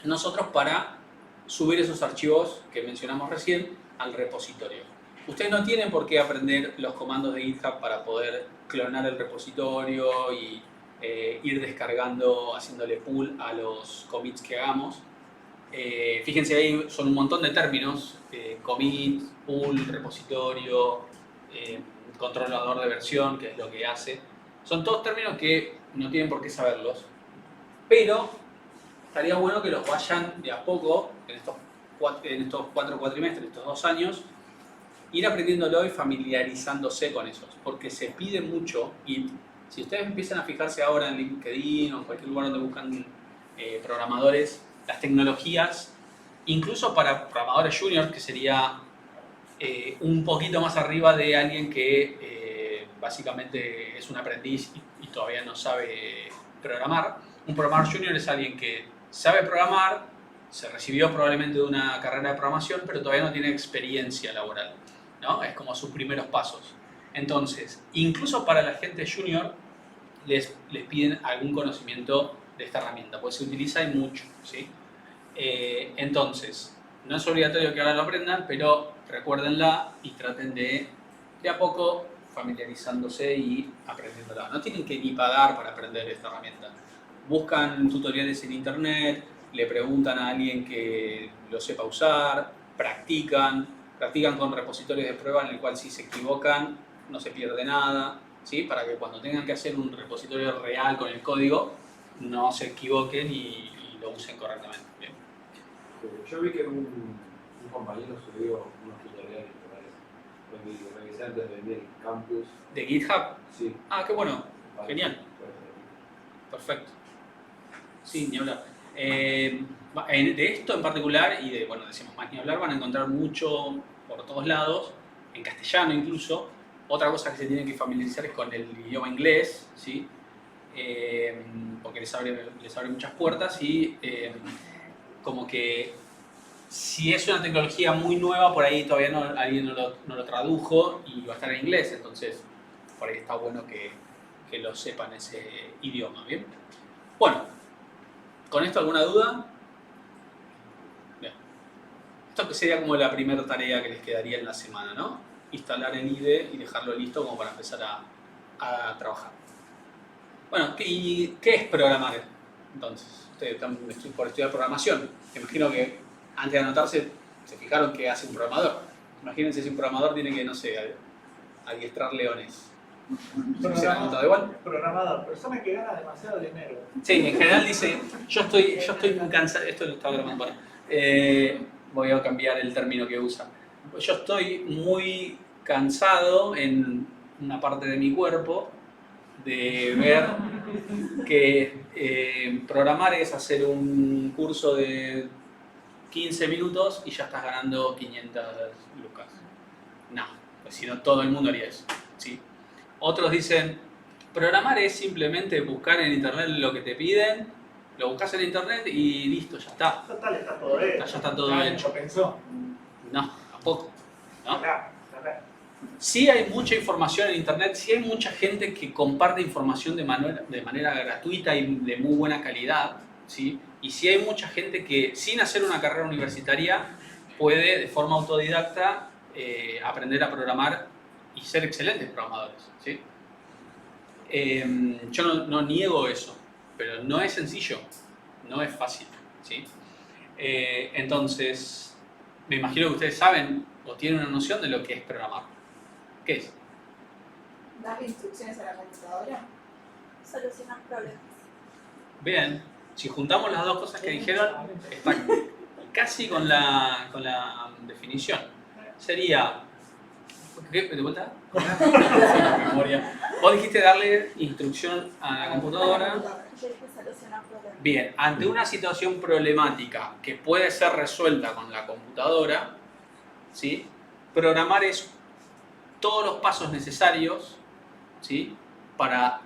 nosotros para subir esos archivos que mencionamos recién al repositorio. Ustedes no tienen por qué aprender los comandos de GitHub para poder clonar el repositorio y ir descargando, haciéndole pull a los commits que hagamos. Fíjense ahí, son un montón de términos, commit, pull, repositorio, controlador de versión, que es lo que hace. Son todos términos que no tienen por qué saberlos, pero estaría bueno que los vayan de a poco, en estos 4 cuatrimestres, estos 2 años, ir aprendiéndolo y familiarizándose con esos, porque se pide mucho. Y si ustedes empiezan a fijarse ahora en LinkedIn o en cualquier lugar donde buscan programadores, las tecnologías, incluso para programadores juniors, que sería un poquito más arriba de alguien que básicamente es un aprendiz y todavía no sabe programar. Un programador junior es alguien que sabe programar, se recibió probablemente de una carrera de programación, pero todavía no tiene experiencia laboral, ¿no? Es como sus primeros pasos. Entonces, incluso para la gente junior, les piden algún conocimiento de esta herramienta, pues se utiliza y mucho, ¿sí? Entonces, no es obligatorio que ahora lo aprendan, pero recuérdenla y traten de a poco familiarizándose y aprendiéndola. No tienen que ni pagar para aprender esta herramienta. Buscan tutoriales en internet, le preguntan a alguien que lo sepa usar, practican con repositorios de prueba en el cual si se equivocan no se pierde nada, ¿sí? Para que cuando tengan que hacer un repositorio real con el código no se equivoquen y lo usen correctamente. ¿Bien? Yo vi que un compañero subió unos tutoriales, me parece. Lo revisé antes de venir el campus. ¿De GitHub? Sí. Ah, qué bueno. Genial. Perfecto. Sí, ni hablar. De esto en particular, y de, bueno, decimos más ni hablar, van a encontrar mucho por todos lados, en castellano incluso. Otra cosa que se tienen que familiarizar es con el idioma inglés, ¿sí? Porque les abre muchas puertas y como que si es una tecnología muy nueva, por ahí todavía alguien no lo tradujo y va a estar en inglés, entonces por ahí está bueno que lo sepan ese idioma, ¿bien? Bueno, ¿con esto alguna duda? Bien. Esto sería como la primera tarea que les quedaría en la semana, ¿no? Instalar el IDE y dejarlo listo como para empezar a trabajar. Bueno, ¿y qué es programar? Entonces, ustedes están por estudiar programación. Me imagino que antes de anotarse se fijaron qué hace un programador. Imagínense si un programador tiene que, no sé, adiestrar leones. ¿Se han anotado igual? Programador, persona que gana demasiado dinero. Sí, en general dice, yo estoy muy cansado, esto lo estaba grabando, bueno, voy a cambiar el término que usa. Yo estoy muy cansado en una parte de mi cuerpo de ver que programar es hacer un curso de 15 minutos y ya estás ganando 500 lucas. No, pues si no todo el mundo haría eso, ¿sí? Otros dicen, programar es simplemente buscar en internet lo que te piden, lo buscas en internet y listo, ya está. Total, está todo hecho. Ya está todo hecho. Pensó. No, tampoco. ¿No? Acá. Sí hay mucha información en internet, sí hay mucha gente que comparte información de manera gratuita y de muy buena calidad, ¿sí? Y sí hay mucha gente que sin hacer una carrera universitaria puede de forma autodidacta aprender a programar y ser excelentes programadores, ¿sí? Yo no niego eso, pero no es sencillo, no es fácil, ¿sí? Entonces, me imagino que ustedes saben o tienen una noción de lo que es programar. ¿Qué es? Darle instrucciones a la computadora. Solucionar problemas. Bien, si juntamos las dos cosas que dijeron, está casi con la definición. Sería... ¿Qué? ¿De vuelta? Memoria. Vos dijiste darle instrucción a la computadora. Bien, ante una situación problemática que puede ser resuelta con la computadora, ¿sí? Programar es todos los pasos necesarios, ¿sí? Para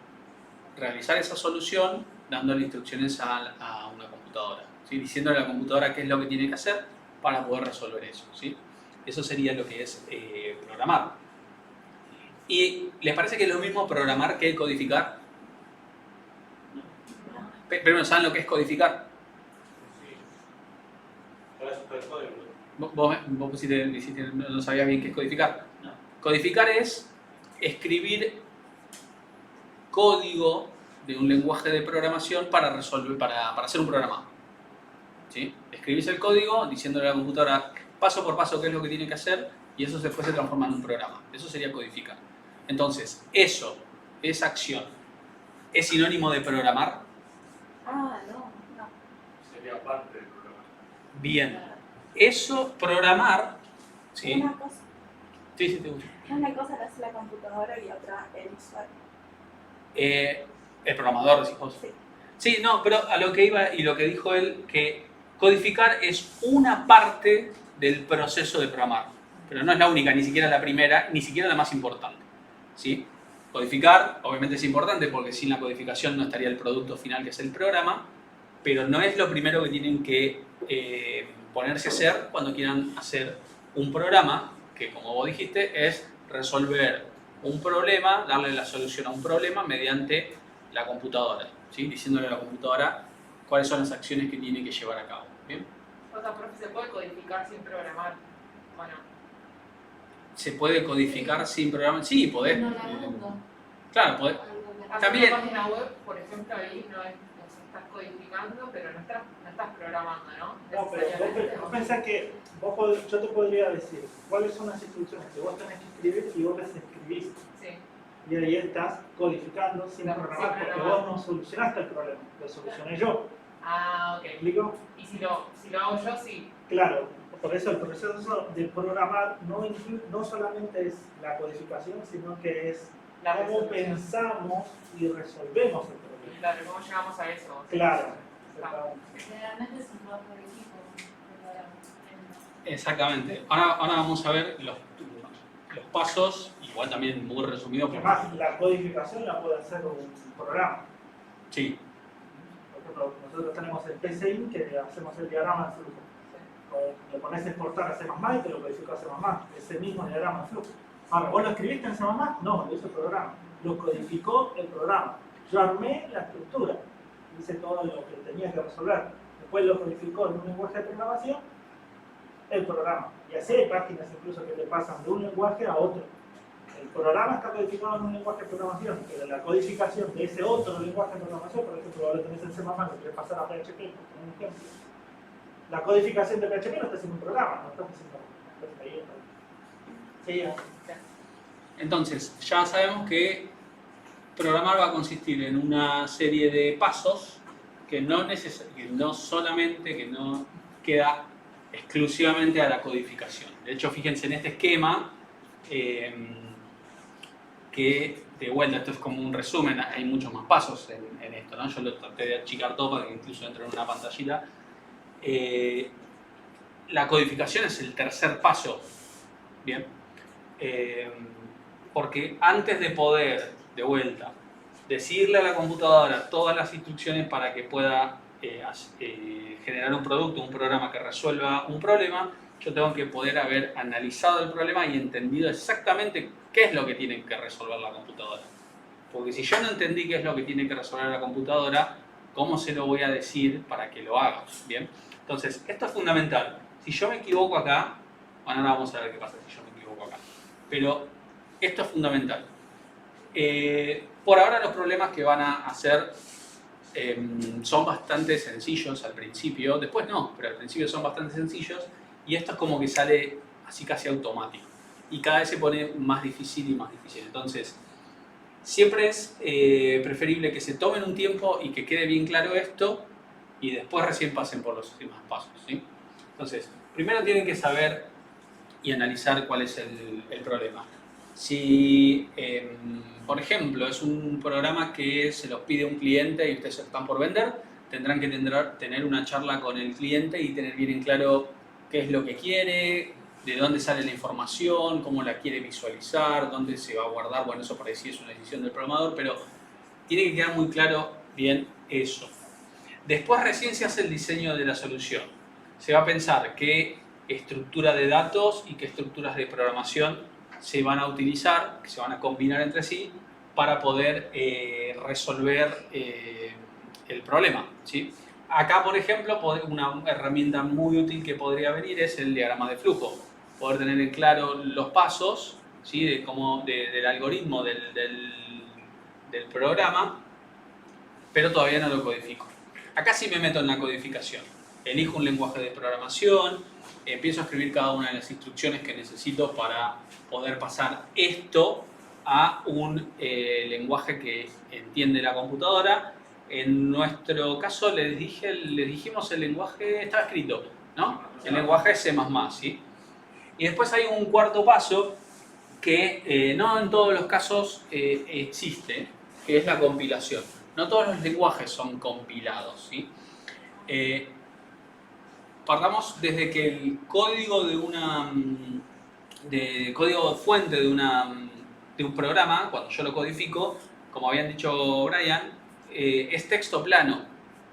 realizar esa solución dándole instrucciones a una computadora, ¿sí? Diciéndole a la computadora qué es lo que tiene que hacer para poder resolver eso, ¿sí? Eso sería lo que es programar. ¿Y les parece que es lo mismo programar que codificar? Primero, ¿saben lo que es codificar? Sí. Para eso está el código. Vos pusiste, no sabías bien qué es codificar. No. Codificar es escribir código de un lenguaje de programación para hacer un programa. ¿Sí? Escribís el código diciéndole a la computadora paso por paso qué es lo que tiene que hacer y eso después se transforma en un programa. Eso sería codificar. Entonces, esa acción, ¿es sinónimo de programar? Ah, no. Sería parte del programa. Bien. Eso, programar, ¿sí? Una cosa. Sí, te gusta. Una cosa la hace la computadora y otra el usuario. El programador, decís vos. Sí. Sí, no, pero a lo que iba y lo que dijo él, que codificar es una parte del proceso de programar, pero no es la única, ni siquiera la primera, ni siquiera la más importante, ¿sí? Codificar, obviamente es importante porque sin la codificación no estaría el producto final que es el programa, pero no es lo primero que tienen que ponerse a hacer cuando quieran hacer un programa, que como vos dijiste es resolver un problema, darle la solución a un problema mediante la computadora, ¿sí? Diciéndole a la computadora cuáles son las acciones que tiene que llevar a cabo. ¿Bien? O sea, profe, ¿se puede codificar sin programar? ¿O no? se puede codificar sin programa. Sí, podés. No la mundo. Claro, podés. Hacer También- una página web, por ejemplo, ahí no es, o sea, estás codificando, pero no estás programando, ¿no? No, pero vos pensás que yo te podría decir cuáles son las instrucciones que vos tenés que escribir y vos las escribís. Sí. Y ahí estás codificando sin Claro, programar, sin porque programar. vos no solucionaste el problema, lo solucioné yo. Ah, ¿Me ok. explico? Y si lo hago yo, sí. Claro, por eso el proceso de programar no solamente es la codificación, sino que es La cómo resolución. pensamos y resolvemos el problema. Claro, ¿cómo llegamos a eso? Claro. Generalmente es un trabajo de equipo. Exactamente. Ahora vamos a ver los pasos, igual también muy resumido. Además, la codificación la puede hacer un programa. Sí, Por ejemplo, nosotros tenemos el PCI que hacemos el diagrama de flujo. Le pones a exportar a C++ y te lo codifica a C++, ese mismo diagrama de flujo. Ahora, ¿vos lo escribiste en C++? No, lo hizo el programa. Lo codificó el programa. Yo armé la estructura, hice todo lo que tenía que resolver. Después lo codificó en un lenguaje de programación el programa. Y así hay páginas incluso que te pasan de un lenguaje a otro. El programa está codificado en un lenguaje de programación, pero la codificación de ese otro lenguaje de programación, por ejemplo, ahora tenés en C++, lo querés pasar a PHP, por un ejemplo. La codificación de PHP no está haciendo un programa, no está haciendo entonces ya sabemos que programar va a consistir en una serie de pasos que no queda exclusivamente a la codificación. De hecho, fíjense en este esquema que, de vuelta, esto es como un resumen, hay muchos más pasos en esto, ¿no? Yo lo traté de achicar todo para que incluso entre en una pantallita. La codificación es el tercer paso, ¿bien? Porque antes de poder, de vuelta, decirle a la computadora todas las instrucciones para que pueda generar un producto, un programa que resuelva un problema, yo tengo que poder haber analizado el problema y entendido exactamente qué es lo que tiene que resolver la computadora. Porque si yo no entendí qué es lo que tiene que resolver la computadora, ¿cómo se lo voy a decir para que lo haga? ¿Bien? Entonces, esto es fundamental. Si yo me equivoco acá, bueno, ahora vamos a ver qué pasa si yo me equivoco acá. Pero esto es fundamental. Por ahora los problemas que van a hacer son bastante sencillos al principio, después no, pero al principio son bastante sencillos y esto es como que sale así casi automático y cada vez se pone más difícil y más difícil. Entonces, siempre es preferible que se tomen un tiempo y que quede bien claro esto y después recién pasen por los demás pasos, ¿sí? Entonces, primero tienen que saber y analizar cuál es el problema. Si, por ejemplo, es un programa que se los pide un cliente y ustedes están por vender, tendrán que tener una charla con el cliente y tener bien en claro qué es lo que quiere, de dónde sale la información, cómo la quiere visualizar, dónde se va a guardar. Bueno, eso por ahí sí es una decisión del programador, pero tiene que quedar muy claro bien eso. Después recién se hace el diseño de la solución. Se va a pensar qué estructura de datos y qué estructuras de programación se van a utilizar, que se van a combinar entre sí para poder resolver el problema, ¿sí? Acá, por ejemplo, una herramienta muy útil que podría venir es el diagrama de flujo. Poder tener en claro los pasos, ¿sí? Del algoritmo del programa, pero todavía no lo codifico. Acá sí me meto en la codificación. Elijo un lenguaje de programación, empiezo a escribir cada una de las instrucciones que necesito para poder pasar esto a un lenguaje que entiende la computadora. En nuestro caso les dijimos el lenguaje, estaba escrito, ¿no? El lenguaje es C++, ¿sí? Y después hay un cuarto paso que no en todos los casos existe, que es la compilación. No todos los lenguajes son compilados, ¿sí? Partamos desde que el código código fuente de un programa, cuando yo lo codifico, como habían dicho Brian, es texto plano,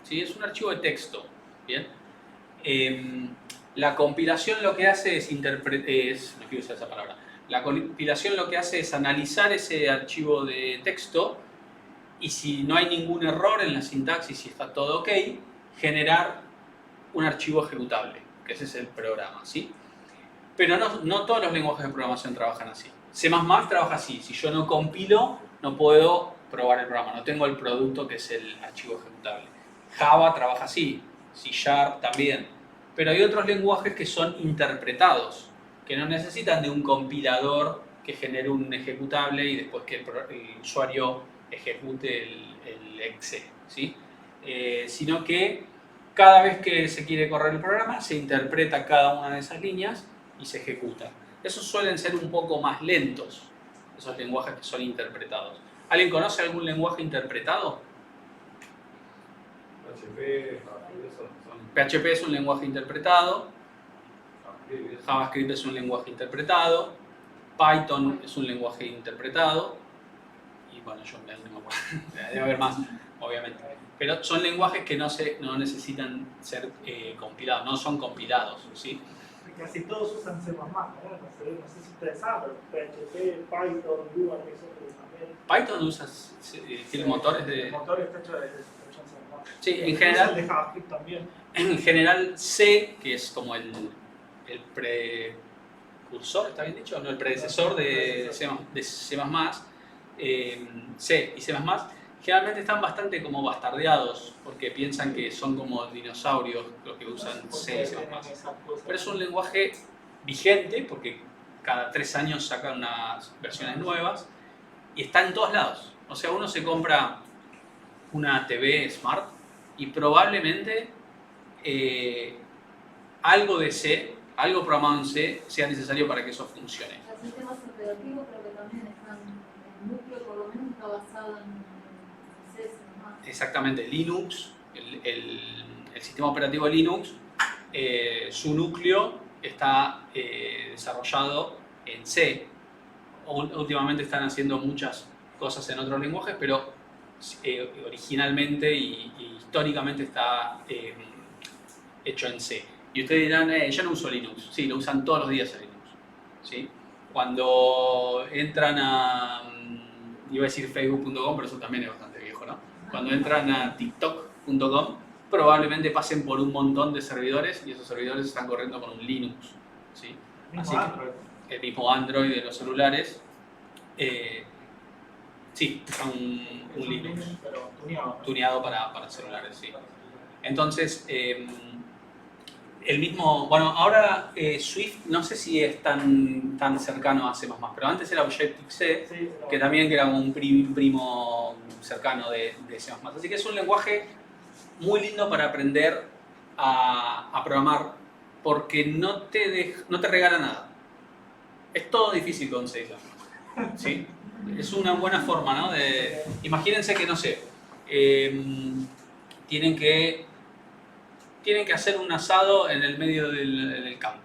¿sí? Es un archivo de texto, ¿bien? La compilación lo que hace es no quiero usar esa palabra. La compilación lo que hace es analizar ese archivo de texto y si no hay ningún error en la sintaxis, si está todo ok, generar un archivo ejecutable, que ese es el programa, ¿sí? Pero no todos los lenguajes de programación trabajan así. C++ trabaja así. Si yo no compilo, no puedo probar el programa. No tengo el producto que es el archivo ejecutable. Java trabaja así. C# también. Pero hay otros lenguajes que son interpretados, que no necesitan de un compilador que genere un ejecutable y después que el usuario ejecute el exe, ¿sí? Sino que cada vez que se quiere correr el programa, se interpreta cada una de esas líneas y se ejecuta. Esos suelen ser un poco más lentos, esos lenguajes que son interpretados. ¿Alguien conoce algún lenguaje interpretado? PHP es un lenguaje interpretado, JavaScript es un lenguaje interpretado, Python es un lenguaje interpretado, y bueno, yo no me acuerdo, debe haber más, obviamente. Pero son lenguajes que no necesitan ser compilados, no son compilados, ¿sí? Casi todos usan C++, ¿no? No sé si ustedes saben, PHP, Python, Lua, que eso también. Python usa, tiene motores de... El motor está hecho en C++. Sí, en general... El de JavaScript también. En general C, que es como el precursor, ¿está bien dicho? No, el predecesor de C++, C y C++, generalmente están bastante como bastardeados, porque piensan que son como dinosaurios los que usan C y C++. Pero es un lenguaje vigente, porque cada 3 años sacan unas versiones nuevas, y está en todos lados. O sea, uno se compra una TV Smart, y probablemente algo de C, algo programado en C, sea necesario para que eso funcione. Los sistemas operativos creo que también están, el núcleo por lo menos está basado en C++. Exactamente, Linux, el sistema operativo de Linux, su núcleo está desarrollado en C. Últimamente están haciendo muchas cosas en otros lenguajes, pero originalmente y históricamente está hecho en C. Y ustedes dirán, yo no uso Linux. Sí, lo usan todos los días en Linux, ¿sí? Cuando entran a, iba a decir facebook.com, pero eso también es bastante viejo, ¿no? Cuando entran a tiktok.com, probablemente pasen por un montón de servidores y esos servidores están corriendo con un Linux, ¿sí? Así que el mismo Android de los celulares, sí, usa un Linux tuneado para celulares, sí. Entonces, el mismo, bueno, ahora Swift no sé si es tan cercano a C++, pero antes era Objective-C, que también era un primo cercano de C++. Así que es un lenguaje muy lindo para aprender a programar, porque no te regala nada. Es todo difícil con C++, ¿sí? Es una buena forma, ¿no? Imagínense que, no sé, tienen que hacer un asado en el medio del campo.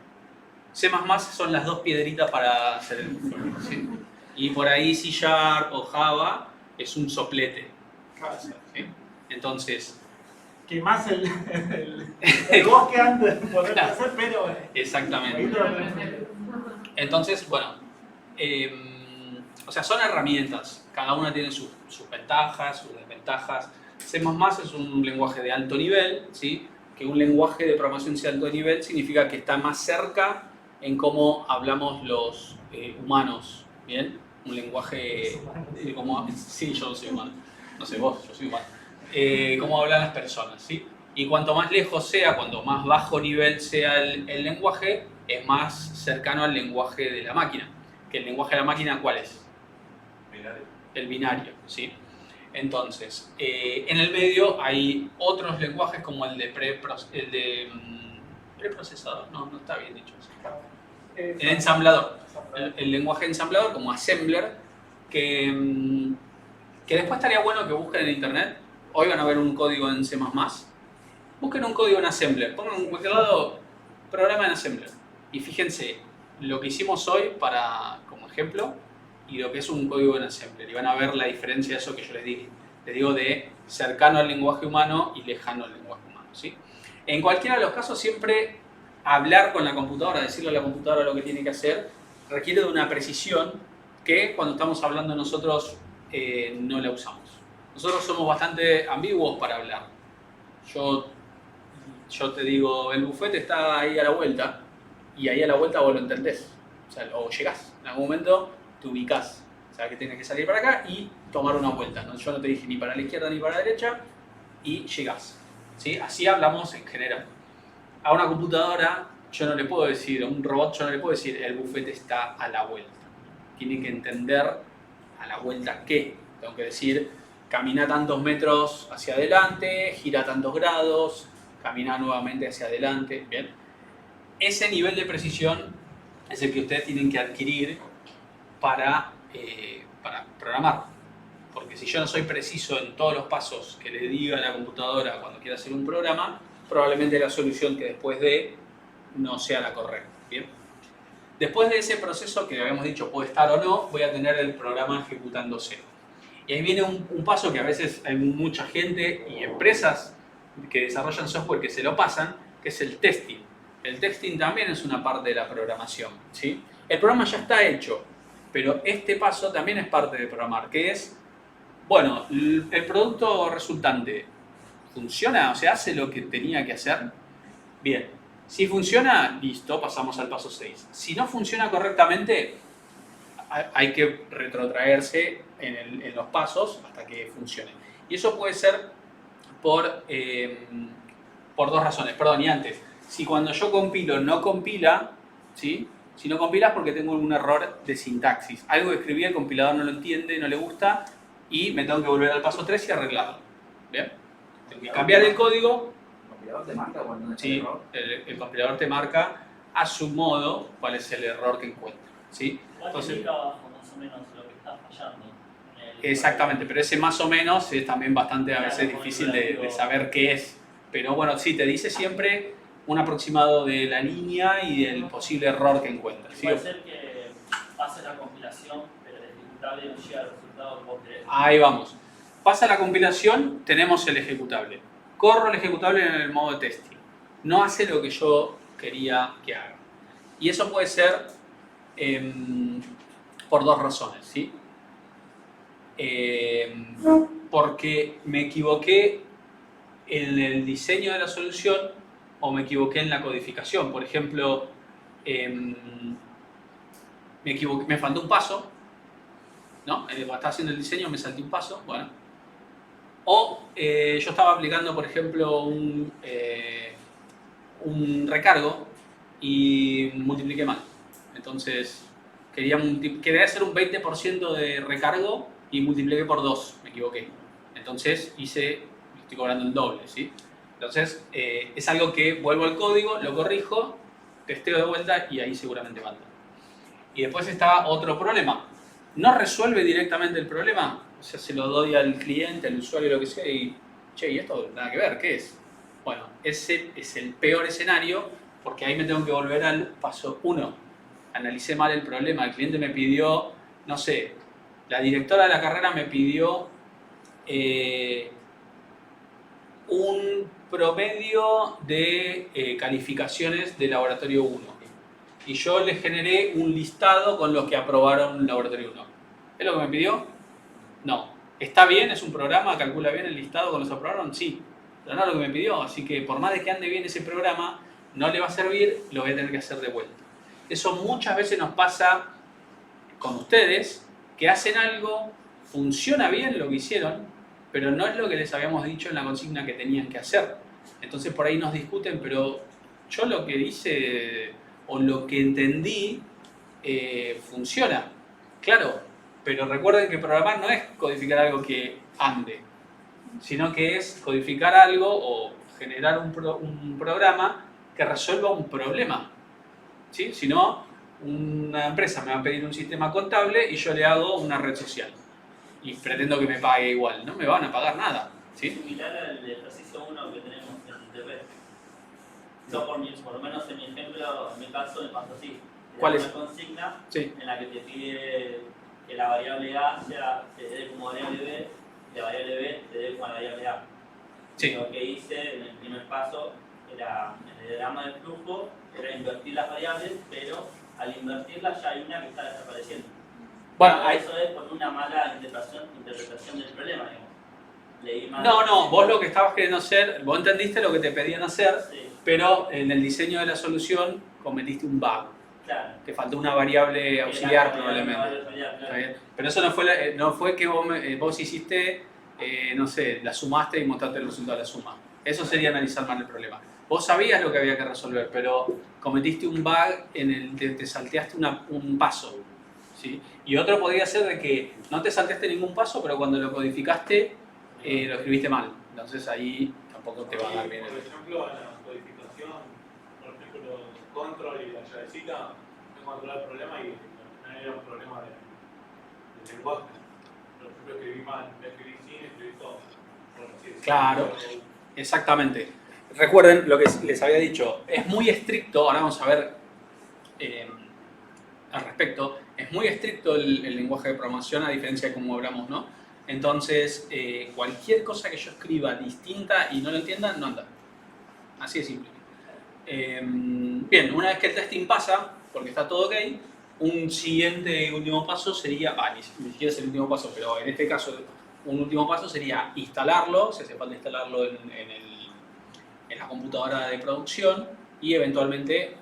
C++ son las 2 piedritas para hacer el fuego, ¿sí? Y por ahí C# o Java es un soplete, ¿sí? Entonces... Que más el bosque antes de poder hacer, pero... Exactamente. Entonces, bueno, o sea, son herramientas. Cada una tiene sus ventajas, sus desventajas. C++ es un lenguaje de alto nivel, ¿sí? Que un lenguaje de programación de alto nivel significa que está más cerca en cómo hablamos los humanos, ¿bien? Un lenguaje como... Sí, yo soy humano. No sé vos, yo soy humano. Cómo hablan las personas, ¿sí? Y cuanto más lejos sea, cuanto más bajo nivel sea el lenguaje, es más cercano al lenguaje de la máquina. ¿Que el lenguaje de la máquina cuál es? Binario. El binario, ¿sí? Entonces, en el medio hay otros lenguajes como el de preprocesador, no está bien dicho eso. El ensamblador, el lenguaje ensamblador como assembler, que después estaría bueno que busquen en internet. Hoy van a ver un código en C++, busquen un código en assembler, pongan en cualquier lado programa en assembler y fíjense lo que hicimos hoy como ejemplo y lo que es un código en assembler, y van a ver la diferencia de eso que yo les digo de cercano al lenguaje humano y lejano al lenguaje humano, ¿sí? En cualquiera de los casos, siempre hablar con la computadora, decirle a la computadora lo que tiene que hacer, requiere de una precisión que cuando estamos hablando nosotros no la usamos. Nosotros somos bastante ambiguos para hablar. Yo te digo, el bufete está ahí a la vuelta, y ahí a la vuelta vos lo entendés. O sea, o llegás, en algún momento te ubicás. O sea, que tienes que salir para acá y tomar una vuelta, ¿no? Yo no te dije ni para la izquierda ni para la derecha y llegás, ¿sí? Así hablamos en general. A una computadora yo no le puedo decir, a un robot yo no le puedo decir el bufete está a la vuelta. Tiene que entender a la vuelta qué. Tengo que decir, camina tantos metros hacia adelante, gira tantos grados, camina nuevamente hacia adelante, ¿bien? Ese nivel de precisión es el que ustedes tienen que adquirir para programar. Porque si yo no soy preciso en todos los pasos que le diga a la computadora cuando quiera hacer un programa, probablemente la solución que después dé no sea la correcta. ¿Bien? Después de ese proceso que habíamos dicho puede estar o no, voy a tener el programa ejecutándose. Y ahí viene un paso que a veces hay mucha gente y empresas que desarrollan software que se lo pasan, que es el testing. El testing también es una parte de la programación, ¿sí? El programa ya está hecho, pero este paso también es parte de programar, que es, bueno, el producto resultante funciona, o sea, hace lo que tenía que hacer. Bien, si funciona, listo, pasamos al paso 6. Si no funciona correctamente, hay que retrotraerse en los pasos hasta que funcione. Y eso puede ser por dos razones. Perdón, y antes, si cuando yo compilo no compila, ¿sí? Si no compila es porque tengo un error de sintaxis. Algo que escribí, el compilador no lo entiende, no le gusta y me tengo que volver al paso 3 y arreglarlo. ¿Bien? Tengo que cambiar el código. ¿El compilador te marca cuando es Sí, error? el compilador te marca a su modo cuál es el error que encuentra. ¿Sí? Entonces, más o menos lo que está fallando. exactamente, pero ese más o menos es también bastante a veces difícil de saber qué es. Pero bueno, sí, te dice siempre un aproximado de la línea y del posible error que encuentras. ¿Sí? Puede ser que pase la compilación, pero el ejecutable no llega al resultado que vos querés. Ahí vamos. Pasa la compilación, tenemos el ejecutable. Corro el ejecutable en el modo de testing. No hace lo que yo quería que haga. Y eso puede ser por dos razones, ¿sí? Porque me equivoqué en el diseño de la solución o me equivoqué en la codificación. Por ejemplo, me faltó un paso, ¿no? Estaba haciendo el diseño, me salté un paso, bueno. O yo estaba aplicando, por ejemplo, un recargo y multipliqué mal. Entonces, quería hacer un 20% de recargo y multipliqué por 2, me equivoqué. Entonces, estoy cobrando el doble, ¿sí? Entonces, es algo que vuelvo al código, lo corrijo, testeo de vuelta y ahí seguramente va a andar. Y después está otro problema. No resuelve directamente el problema, o sea, se lo doy al cliente, al usuario, lo que sea, y che, ¿y esto nada que ver? ¿Qué es? Bueno, ese es el peor escenario porque ahí me tengo que volver al paso 1. Analicé mal el problema, el cliente me pidió, no sé, la directora de la carrera me pidió un promedio de calificaciones de laboratorio 1. Y yo le generé un listado con los que aprobaron laboratorio 1. ¿Es lo que me pidió? No. ¿Está bien? ¿Es un programa? ¿Calcula bien el listado con los que aprobaron? Sí. Pero no es lo que me pidió. Así que por más de que ande bien ese programa, no le va a servir, lo voy a tener que hacer de vuelta. Eso muchas veces nos pasa con ustedes, que hacen algo, funciona bien lo que hicieron, pero no es lo que les habíamos dicho en la consigna que tenían que hacer. Entonces por ahí nos discuten, pero yo lo que hice o lo que entendí funciona. Claro, pero recuerden que programar no es codificar algo que ande, sino que es codificar algo o generar un programa que resuelva un problema. ¿Sí? Si no, una empresa me va a pedir un sistema contable y yo le hago una red social. Y pretendo que me pague igual. No me van a pagar nada. ¿Sí? Similar al ejercicio 1 que tenemos en ITP. Yo por lo menos en mi ejemplo, en mi caso, me pasó así. ¿Cuál es? Una consigna Sí. en la que te pide que la variable A te dé como variable B y la variable B te dé como variable A. Sí. Lo que hice en el primer paso era, en el diagrama de flujo, era invertir las variables, pero al invertirlas ya hay una que está desapareciendo. Bueno, Pero eso es por una mala interpretación del problema, digamos. Leí mal. No, vos lo que estabas queriendo hacer, vos entendiste lo que te pedían hacer, Sí. pero en el diseño de la solución, cometiste un bug. Claro. Te faltó una variable auxiliar Claro, probablemente. claro. ¿Está bien? Pero eso no fue que vos hiciste, no sé, la sumaste y mostraste el resultado de la suma. Eso sería analizar mal el problema. Vos sabías lo que había que resolver, pero cometiste un bug en el que te salteaste un paso. ¿Sí? Y otro podría ser de que no te salteaste ningún paso, pero cuando lo codificaste lo escribiste mal. Entonces ahí tampoco te va a dar bien. Por ejemplo, en la codificación, por ejemplo, control y la llavecita, encontré el problema y no era un problema de lenguaje. Por ejemplo, escribí mal, escribí sin, escribí todo. Claro, exactamente. Recuerden lo que les había dicho, es muy estricto, ahora vamos a ver al respecto, es muy estricto el lenguaje de programación a diferencia de como hablamos, ¿no? Entonces, cualquier cosa que yo escriba distinta y no lo entiendan, no anda. Así de simple. Bien, una vez que el testing pasa, porque está todo ok, un siguiente y último paso sería, ni siquiera es el último paso, pero en este caso un último paso sería instalarlo, si hace falta instalarlo en la computadora de producción y eventualmente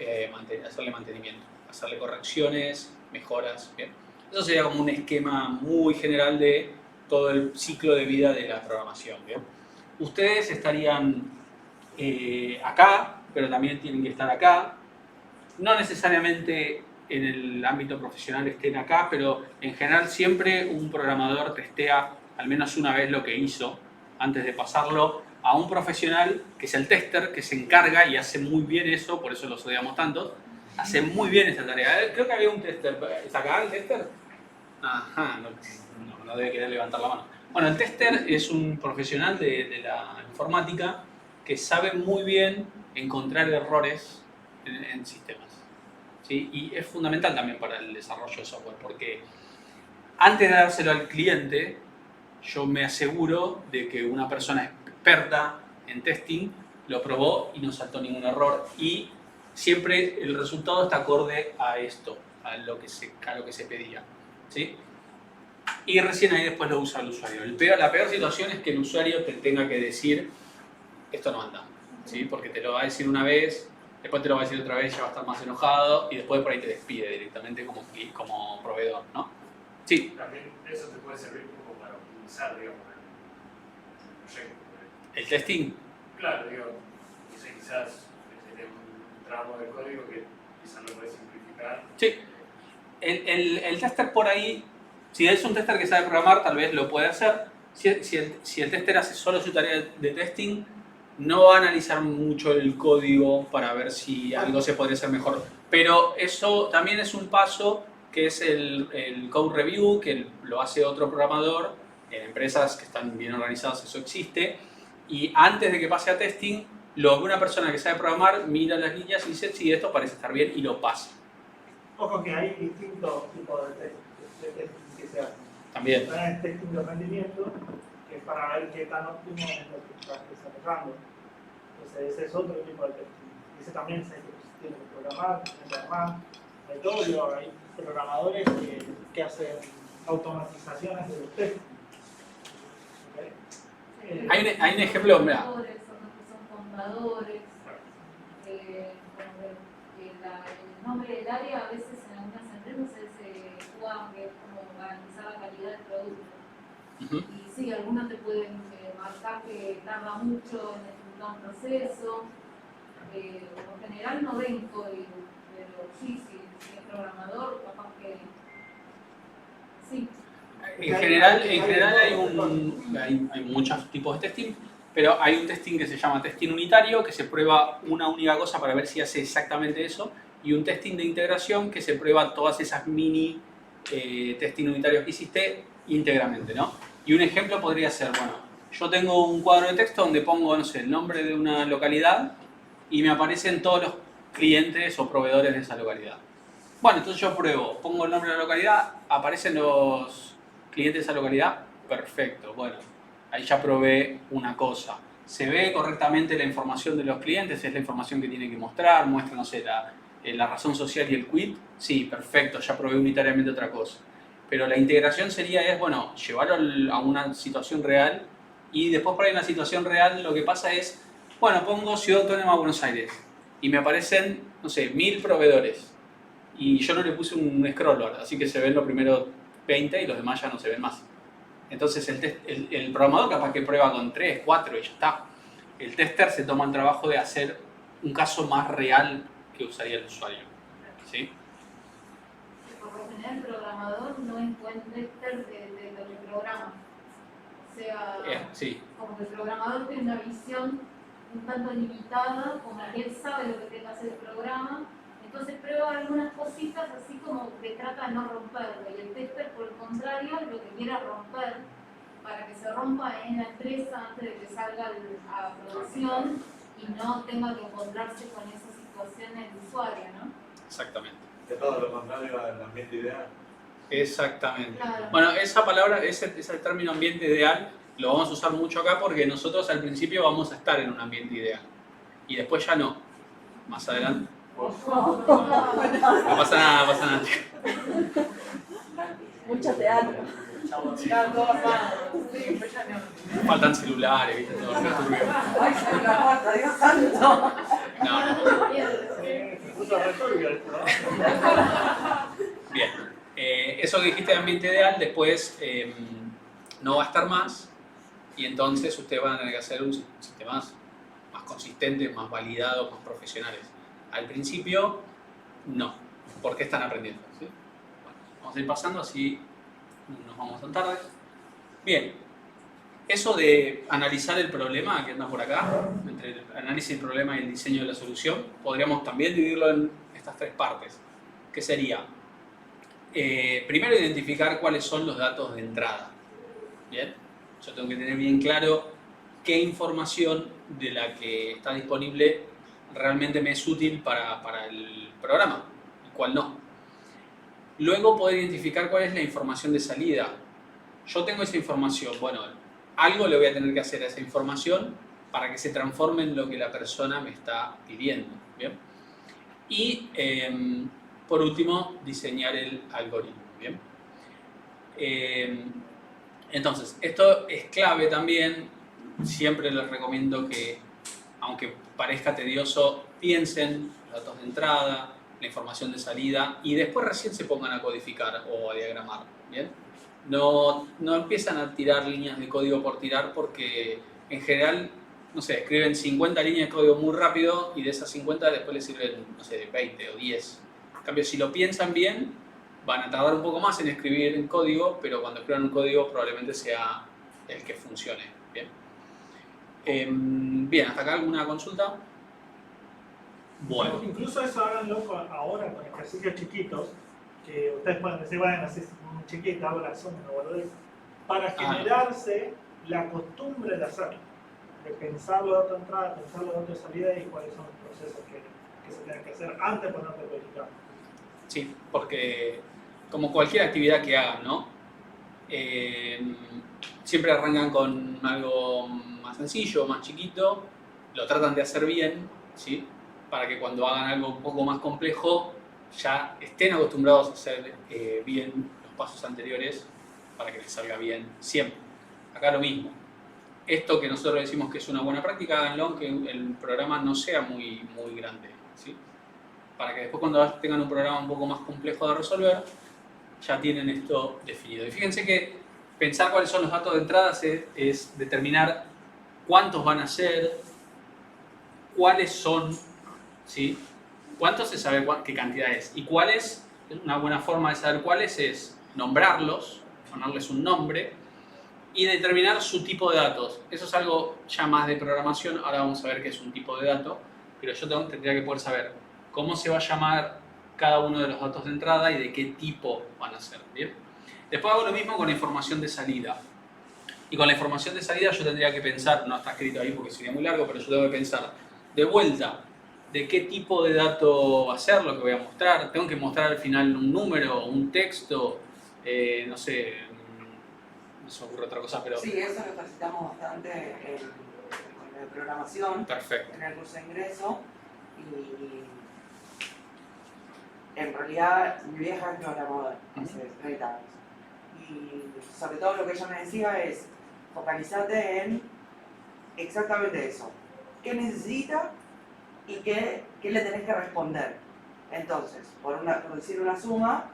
hacerle mantenimiento, hacerle correcciones, mejoras. Bien. Eso sería como un esquema muy general de todo el ciclo de vida de la programación. ¿Bien? Ustedes estarían acá, pero también tienen que estar acá. No necesariamente en el ámbito profesional estén acá, pero en general siempre un programador testea al menos una vez lo que hizo antes de pasarlo a un profesional que es el tester, que se encarga y hace muy bien eso, por eso los odiamos tanto, hace muy bien esta tarea. Creo que había un tester. ¿Está acá el tester? Ajá, no debe querer levantar la mano. Bueno, el tester es un profesional de la informática que sabe muy bien encontrar errores en sistemas. ¿Sí? Y es fundamental también para el desarrollo de software, porque antes de dárselo al cliente, yo me aseguro de que una persona experta en testing lo probó y no saltó ningún error y siempre el resultado está acorde a esto, a lo que se pedía. ¿Sí? Y recién ahí después lo usa el usuario. La peor situación es que el usuario te tenga que decir esto no anda, ¿sí? Porque te lo va a decir una vez, después te lo va a decir otra vez, ya va a estar más enojado y después por ahí te despide directamente como proveedor, ¿no? Sí. También eso te puede servir como para optimizar, digamos, el proyecto. ¿El testing? Claro, digo, no sé, quizás tiene un tramo de código que quizás lo puedes simplificar. Sí. El tester por ahí, si es un tester que sabe programar, tal vez lo puede hacer. Si el tester hace solo su tarea de testing, no va a analizar mucho el código para ver si algo se podría hacer mejor. Pero eso también es un paso que es el code review, que lo hace otro programador. En empresas que están bien organizadas eso existe. Y antes de que pase a testing, una persona que sabe programar mira las líneas y dice, sí, esto parece estar bien, y lo pasa. Ojo que hay distintos tipos de testing que se hacen. También. Está el testing de rendimiento, que es para ver qué tan óptimo es lo que estás desarrollando. Entonces ese es otro tipo de testing. Ese también se tiene que programar, tiene que armar. Hay todo, hay programadores que hacen automatizaciones de los testing. ¿Okay? Hay un ejemplo, mira. Son contadores. El nombre del área a veces en algunas empresas es QA, que es como garantizar la calidad del producto. Y sí, algunos te pueden marcar que tarda mucho en ejecutar un proceso. Por general no ven código, pero sí, si es programador, capaz que sí. En general hay muchos tipos de testing, pero hay un testing que se llama testing unitario, que se prueba una única cosa para ver si hace exactamente eso, y un testing de integración que se prueba todas esas mini testing unitarios que hiciste íntegramente, ¿no? Y un ejemplo podría ser, bueno, yo tengo un cuadro de texto donde pongo, no sé, el nombre de una localidad y me aparecen todos los clientes o proveedores de esa localidad. Bueno, entonces yo pruebo, pongo el nombre de la localidad, aparecen los clientes de esa localidad, perfecto, bueno, ahí ya probé una cosa. ¿Se ve correctamente la información de los clientes? ¿Es la información que tiene que mostrar? ¿Muestra, no sé, la razón social y el quit? Sí, perfecto, ya probé unitariamente otra cosa. Pero la integración sería, bueno, llevarlo a una situación real y después para ir a una situación real lo que pasa es, bueno, pongo Ciudad Autónoma de Buenos Aires. y me aparecen, no sé, 1000 proveedores. Y yo no le puse un scroll bar, así que se ven los primeros 20 y los demás ya no se ven más. Entonces el programador capaz que prueba con 3, 4 y ya está. El tester se toma el trabajo de hacer un caso más real que usaría el usuario. ¿Sí? Por lo general, el programador no es buen tester de lo que programa. O sea, Sí. como que el programador tiene una visión un tanto limitada, como que él sabe lo que tiene que hacer el programa, entonces prueba algunas cositas así como que trata de no romperlo. Y el tester, por el contrario, lo que quiere es romper para que se rompa en la empresa antes de que salga a producción y no tenga que encontrarse con esa situación en el usuario, ¿no? Exactamente. Es todo lo contrario al ambiente ideal. Exactamente. Claro. Bueno, esa palabra, ese término ambiente ideal, lo vamos a usar mucho acá porque nosotros al principio vamos a estar en un ambiente ideal. Y después ya no. Más adelante. No pasa nada, no pasa nada. Mucho teatro. Ya todo armado. Sí, pues ya no. Faltan celulares, ¿viste? Todo turbio. Ay, se me la corta, Dios santo. No. Se puso returbio esto, ¿no? Bien. Eso que dijiste de ambiente ideal, después no va a estar más. Y entonces ustedes van a tener que hacer un sistema más consistente, más validado, más profesionales. Al principio, no. ¿Por qué están aprendiendo? ¿Sí? Bueno, vamos a ir pasando así, nos vamos tan tarde. Bien, eso de analizar el problema que anda por acá, entre el análisis del problema y el diseño de la solución, podríamos también dividirlo en estas 3 partes. ¿Qué sería? Primero, identificar cuáles son los datos de entrada. Bien, yo tengo que tener bien claro qué información de la que está disponible realmente me es útil para el programa y cuál no. Luego poder identificar cuál es la información de salida. Yo tengo esa información, bueno, algo le voy a tener que hacer a esa información para que se transforme en lo que la persona me está pidiendo. ¿Bien? Y por último, diseñar el algoritmo. ¿Bien? Entonces, esto es clave también. Siempre les recomiendo que, aunque parezca tedioso, piensen los datos de entrada, la información de salida y después recién se pongan a codificar o a diagramar. ¿Bien? No empiezan a tirar líneas de código por tirar porque en general, no sé, escriben 50 líneas de código muy rápido y de esas 50 después les sirven, no sé, 20 o 10. En cambio, si lo piensan bien, van a tardar un poco más en escribir en código, pero cuando escriban un código probablemente sea el que funcione. Bien, bien, ¿hasta acá alguna consulta? Bueno. Incluso eso háganlo ahora con ejercicios chiquitos, que ustedes pueden decir, bueno, así es muy chiquita, ahora son una boludez, para generarse la costumbre de hacerlo, de pensar los datos de entrada, pensar los datos de salida y cuáles son los procesos que se tienen que hacer antes de ponerte a codificar. Sí, porque como cualquier actividad que hagan, ¿no? Siempre arrancan con algo más sencillo, más chiquito, lo tratan de hacer bien, ¿sí? Para que cuando hagan algo un poco más complejo ya estén acostumbrados a hacer bien los pasos anteriores para que les salga bien siempre. Acá lo mismo. Esto que nosotros decimos que es una buena práctica, háganlo aunque el programa no sea muy grande, ¿sí? Para que después cuando tengan un programa un poco más complejo de resolver, ya tienen esto definido. Y fíjense que pensar cuáles son los datos de entrada es determinar cuántos van a ser, cuáles son, ¿sí? Cuántos se sabe qué cantidad es. Y cuáles, una buena forma de saber cuáles es nombrarlos, ponerles un nombre y determinar su tipo de datos. Eso es algo ya más de programación. Ahora vamos a ver qué es un tipo de dato, pero yo tendría que poder saber cómo se va a llamar cada uno de los datos de entrada y de qué tipo van a ser. ¿Bien? Después hago lo mismo con la información de salida. Y con la información de salida yo tendría que pensar, no está escrito ahí porque sería muy largo, pero yo tengo que pensar de vuelta de qué tipo de dato va a ser lo que voy a mostrar. Tengo que mostrar al final un número, un texto, no sé, no se me ocurre otra cosa, pero... Sí, eso lo necesitamos bastante con la programación. Perfecto. En el curso de ingreso. Y en realidad mi vieja es programadora, hace 30 años. Y sobre todo lo que ella me decía es focalizate en exactamente eso. ¿Qué necesita y qué le tenés que responder. Entonces, por decir una suma,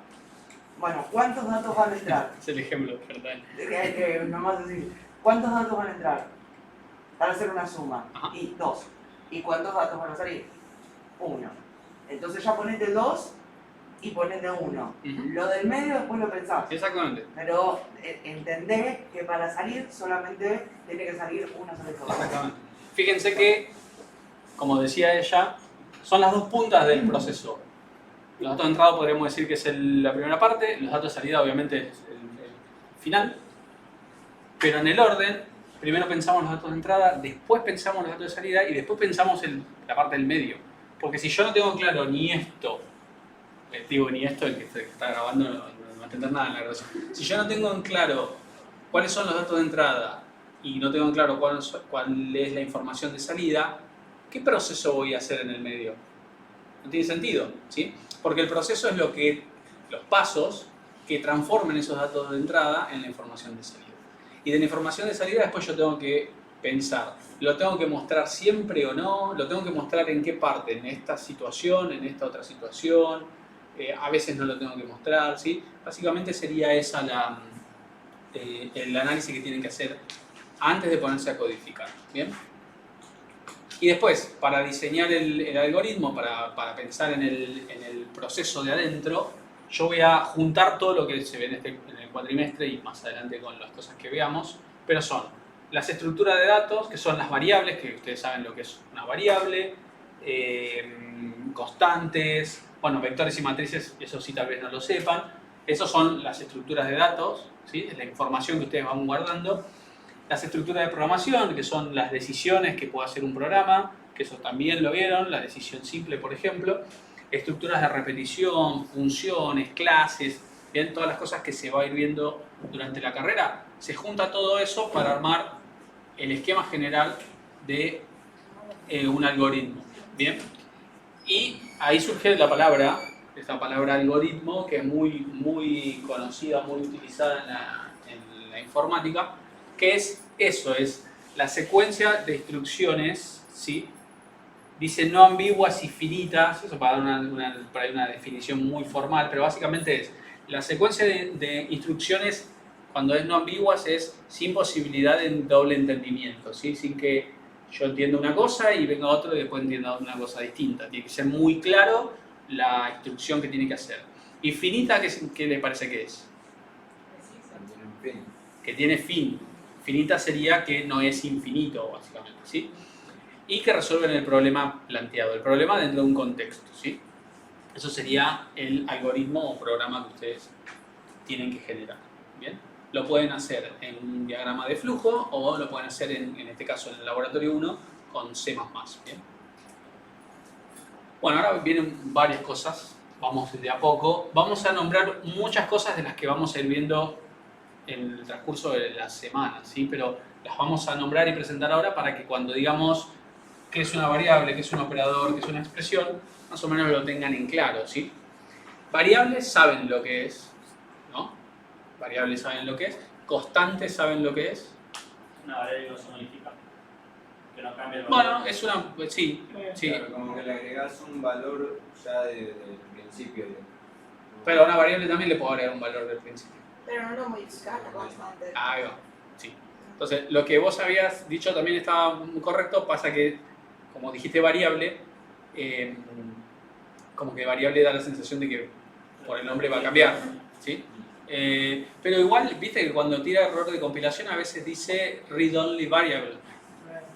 bueno, ¿cuántos datos van a entrar? Es el ejemplo, ¿verdad? Nomás decir, ¿cuántos datos van a entrar? Para hacer una suma. Ajá. Y 2. ¿Y cuántos datos van a salir? 1. Entonces ya ponete 2 y ponete 1. Lo del medio después lo pensás. Exactamente. Pero entendés que para salir solamente tiene que salir una sola cosa. Exactamente. Fíjense que, como decía ella, son las dos puntas del proceso. Los datos de entrada podríamos decir que es la primera parte, los datos de salida obviamente es el final. Pero en el orden, primero pensamos los datos de entrada, después pensamos los datos de salida y después pensamos la parte del medio. Porque si yo no tengo claro ni esto, ni esto, el que está grabando no va a entender nada en la grabación. Si yo no tengo en claro cuáles son los datos de entrada y no tengo en claro cuál es la información de salida, ¿qué proceso voy a hacer en el medio? No tiene sentido, ¿sí? Porque el proceso es los pasos que transformen esos datos de entrada en la información de salida. Y de la información de salida después yo tengo que pensar, ¿lo tengo que mostrar siempre o no? ¿Lo tengo que mostrar en qué parte? ¿En esta situación? ¿En esta otra situación? A veces no lo tengo que mostrar, ¿sí? Básicamente sería esa el análisis que tienen que hacer antes de ponerse a codificar, ¿bien? Y después, para diseñar el algoritmo, para pensar en el proceso de adentro, yo voy a juntar todo lo que se ve en el cuatrimestre y más adelante con las cosas que veamos, pero son las estructuras de datos, que son las variables, que ustedes saben lo que es una variable, constantes, bueno, vectores y matrices, eso sí tal vez no lo sepan. Esas son las estructuras de datos, ¿sí? Es la información que ustedes van guardando. Las estructuras de programación, que son las decisiones que puede hacer un programa, que eso también lo vieron, la decisión simple, por ejemplo. Estructuras de repetición, funciones, clases, bien, todas las cosas que se va a ir viendo durante la carrera. Se junta todo eso para armar el esquema general de un algoritmo, ¿bien? Y ahí surge esta palabra algoritmo, que es muy conocida, muy utilizada en la informática, que es eso, es la secuencia de instrucciones, ¿sí? Dice no ambiguas y finitas, eso para dar una definición muy formal, pero básicamente es la secuencia de instrucciones, cuando es no ambiguas, es sin posibilidad de doble entendimiento, ¿sí? Sin que yo entienda una cosa y venga otro y después entienda una cosa distinta. Tiene que ser muy claro la instrucción que tiene que hacer. ¿Y finita qué le parece que es? Que tiene fin. Finita sería que no es infinito, básicamente, ¿sí? Y que resuelven el problema planteado, el problema dentro de un contexto, ¿sí? Eso sería el algoritmo o programa que ustedes tienen que generar, ¿bien? Lo pueden hacer en un diagrama de flujo o lo pueden hacer, en este caso, en el laboratorio 1 con C++, ¿bien? Bueno, ahora vienen varias cosas, vamos de a poco. Vamos a nombrar muchas cosas de las que vamos a ir viendo en el transcurso de la semana, ¿sí? Pero las vamos a nombrar y presentar ahora para que cuando digamos qué es una variable, qué es un operador, qué es una expresión, más o menos lo tengan en claro, ¿sí? Variables saben lo que es, ¿no? Variables saben lo que es. Constantes saben lo que es. Una variable que no se modifica. Que no cambia el valor. Bueno, es una... sí, sí. Claro, como que le agregás un valor ya del principio. Pero a una variable también le puedo agregar un valor del principio. Pero no lo modificás la constante. Ahí va, sí. Entonces, lo que vos habías dicho también estaba muy correcto, pasa que, como dijiste variable, como que variable da la sensación de que por el nombre va a cambiar, ¿sí? Pero igual, viste que cuando tira error de compilación a veces dice read-only variable.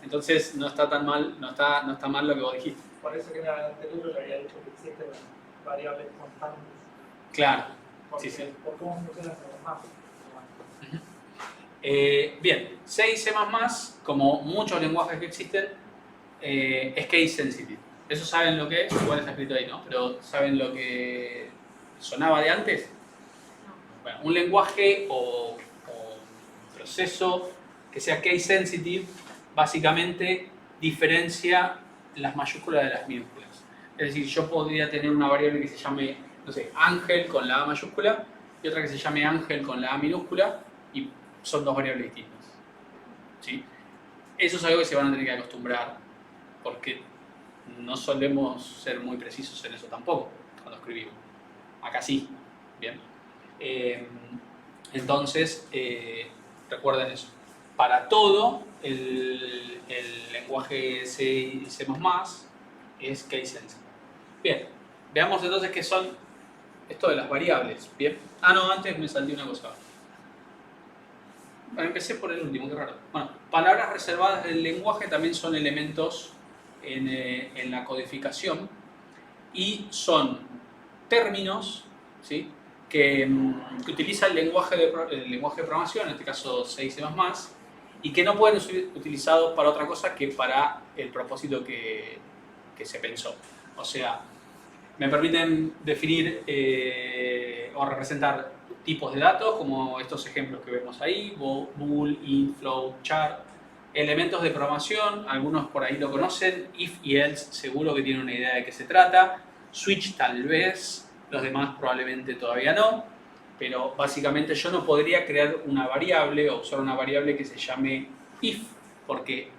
Entonces no está tan mal, no está mal lo que vos dijiste. Por eso que en el anterior le había dicho que existen variables constantes. Claro, Porque, sí, sí. ¿por cómo funciona más? Bien, C y C++, como muchos lenguajes que existen, es case sensitive. ¿Eso saben lo que es? Igual está escrito ahí, ¿no? Pero ¿saben lo que sonaba de antes? Bueno, un lenguaje o proceso que sea case sensitive básicamente diferencia las mayúsculas de las minúsculas. Es decir, yo podría tener una variable que se llame, no sé, Ángel con la A mayúscula y otra que se llame Ángel con la A minúscula y son dos variables distintas, ¿sí? Eso es algo que se van a tener que acostumbrar porque no solemos ser muy precisos en eso tampoco cuando escribimos. Acá sí, ¿bien? Entonces, recuerden eso. Para todo, el lenguaje C y C++ es case sensitive. Bien, veamos entonces qué son esto de las variables. Bien. Ah, no, antes me salté una cosa. Empecé por el último, qué raro. Bueno, palabras reservadas del lenguaje también son elementos en la codificación y son términos, ¿sí?, que utiliza el lenguaje de programación, en este caso C y C++, y que no pueden ser utilizados para otra cosa que para el propósito que se pensó. O sea, me permiten definir o representar tipos de datos, como estos ejemplos que vemos ahí, bool, int, float, char. Elementos de programación, algunos por ahí lo conocen, if y else seguro que tienen una idea de qué se trata, switch tal vez, los demás probablemente todavía no, pero básicamente yo no podría crear una variable o usar una variable que se llame if, porque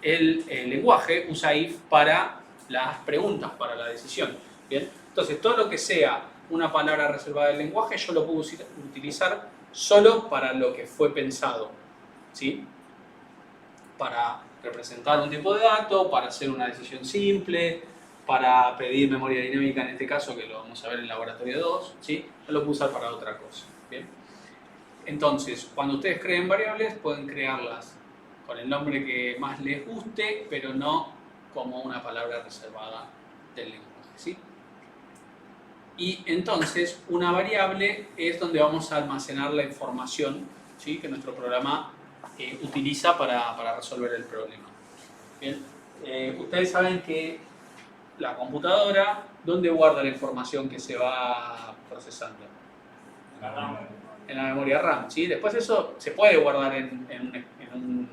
el lenguaje usa if para las preguntas, para la decisión. ¿Bien? Entonces, todo lo que sea una palabra reservada del lenguaje, yo lo puedo utilizar solo para lo que fue pensado, ¿sí? Para representar un tipo de dato, para hacer una decisión simple, para pedir memoria dinámica en este caso, que lo vamos a ver en laboratorio 2, ¿sí? Yo lo puedo usar para otra cosa. ¿Bien? Entonces, cuando ustedes creen variables, pueden crearlas con el nombre que más les guste, pero no como una palabra reservada del lenguaje, ¿sí? Y entonces, una variable es donde vamos a almacenar la información, ¿sí?, que nuestro programa utiliza para resolver el problema. Bien, ustedes saben que la computadora, ¿dónde guarda la información que se va procesando? En la memoria RAM, ¿sí? Después eso se puede guardar en un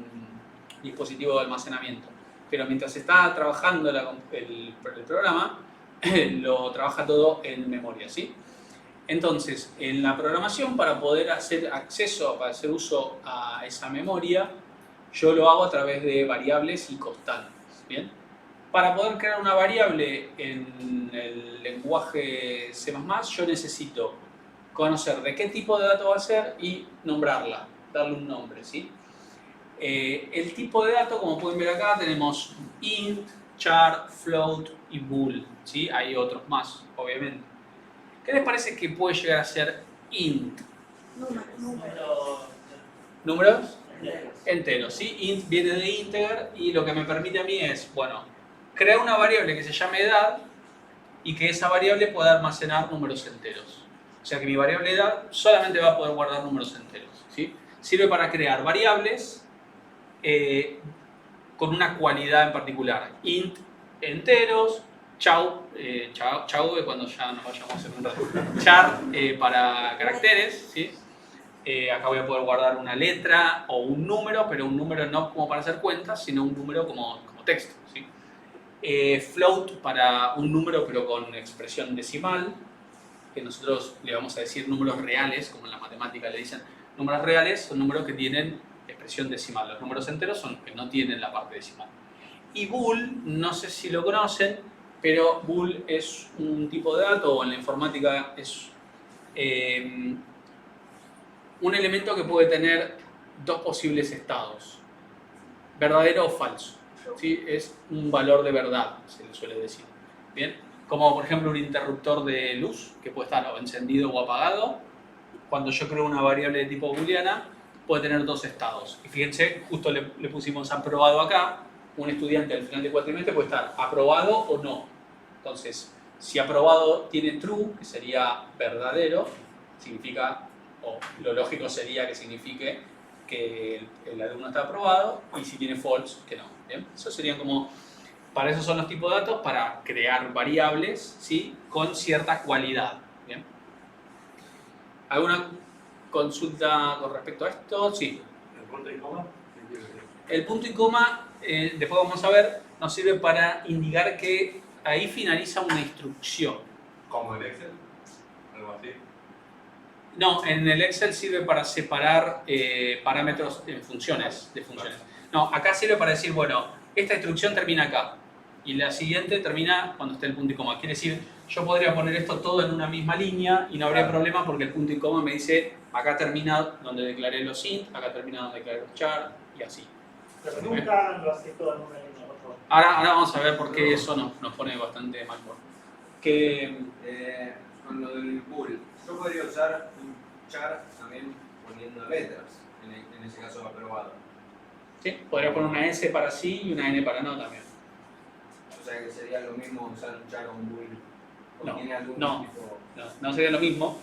dispositivo de almacenamiento, pero mientras está trabajando el programa, lo trabaja todo en memoria, ¿sí? Entonces, en la programación, para poder hacer acceso, para hacer uso a esa memoria, yo lo hago a través de variables y constantes, ¿bien? Para poder crear una variable en el lenguaje C++, yo necesito conocer de qué tipo de dato va a ser y nombrarla, darle un nombre, ¿sí? El tipo de dato, como pueden ver acá, tenemos int, char, float y bool, ¿sí? Hay otros más, obviamente. ¿Qué les parece que puede llegar a ser int? ¿Números? Enteros, ¿sí? Int viene de integer y lo que me permite a mí es, bueno, crear una variable que se llame edad y que esa variable pueda almacenar números enteros. O sea que mi variable edad solamente va a poder guardar números enteros, ¿sí? Sirve para crear variables con una cualidad en particular. Int enteros, chau cuando ya nos vayamos en un rato. Char para caracteres, ¿sí? Acá voy a poder guardar una letra o un número, pero un número no como para hacer cuentas, sino un número como texto, ¿sí? Float para un número pero con expresión decimal, que nosotros le vamos a decir números reales, como en la matemática le dicen números reales, son números que tienen expresión decimal. Los números enteros son los que no tienen la parte decimal. Y bool, no sé si lo conocen, pero bool es un tipo de dato, o en la informática es un elemento que puede tener dos posibles estados, verdadero o falso, ¿sí? Es un valor de verdad, se le suele decir. ¿Bien? Como por ejemplo un interruptor de luz, que puede estar o encendido o apagado. Cuando yo creo una variable de tipo booleana, puede tener dos estados. Y fíjense, justo le pusimos aprobado acá. Un estudiante al final de cuatrimestre puede estar aprobado o no. Entonces, si aprobado tiene true, que sería verdadero, significa, o lo lógico sería que signifique que el alumno está aprobado, y si tiene false, que no. ¿Bien? Eso serían como, para eso son los tipos de datos, para crear variables, ¿sí?, con cierta cualidad. ¿Bien? ¿Alguna consulta con respecto a esto? Sí. ¿El punto y coma? El punto y coma, después vamos a ver, nos sirve para indicar que ahí finaliza una instrucción. ¿Como en Excel? ¿Algo así? No, en el Excel sirve para separar parámetros en funciones, de funciones. No, acá sirve para decir, bueno, esta instrucción termina acá. y la siguiente termina cuando esté el punto y coma. Quiere decir, yo podría poner esto todo en una misma línea y no habría problema porque el punto y coma me dice acá termina donde declaré los int, acá termina donde declaré los char y así. Pero nunca lo haces todo en una línea, por favor. Ahora vamos a ver por qué eso nos pone bastante mal. Con lo del bool, yo podría usar un char también poniendo letras, en ese caso aprobado. Sí, podría poner una S para sí y una N para no también. O sea que sería lo mismo usar un char o un bool. No, ¿Tiene algún no. tipo? No sería lo mismo.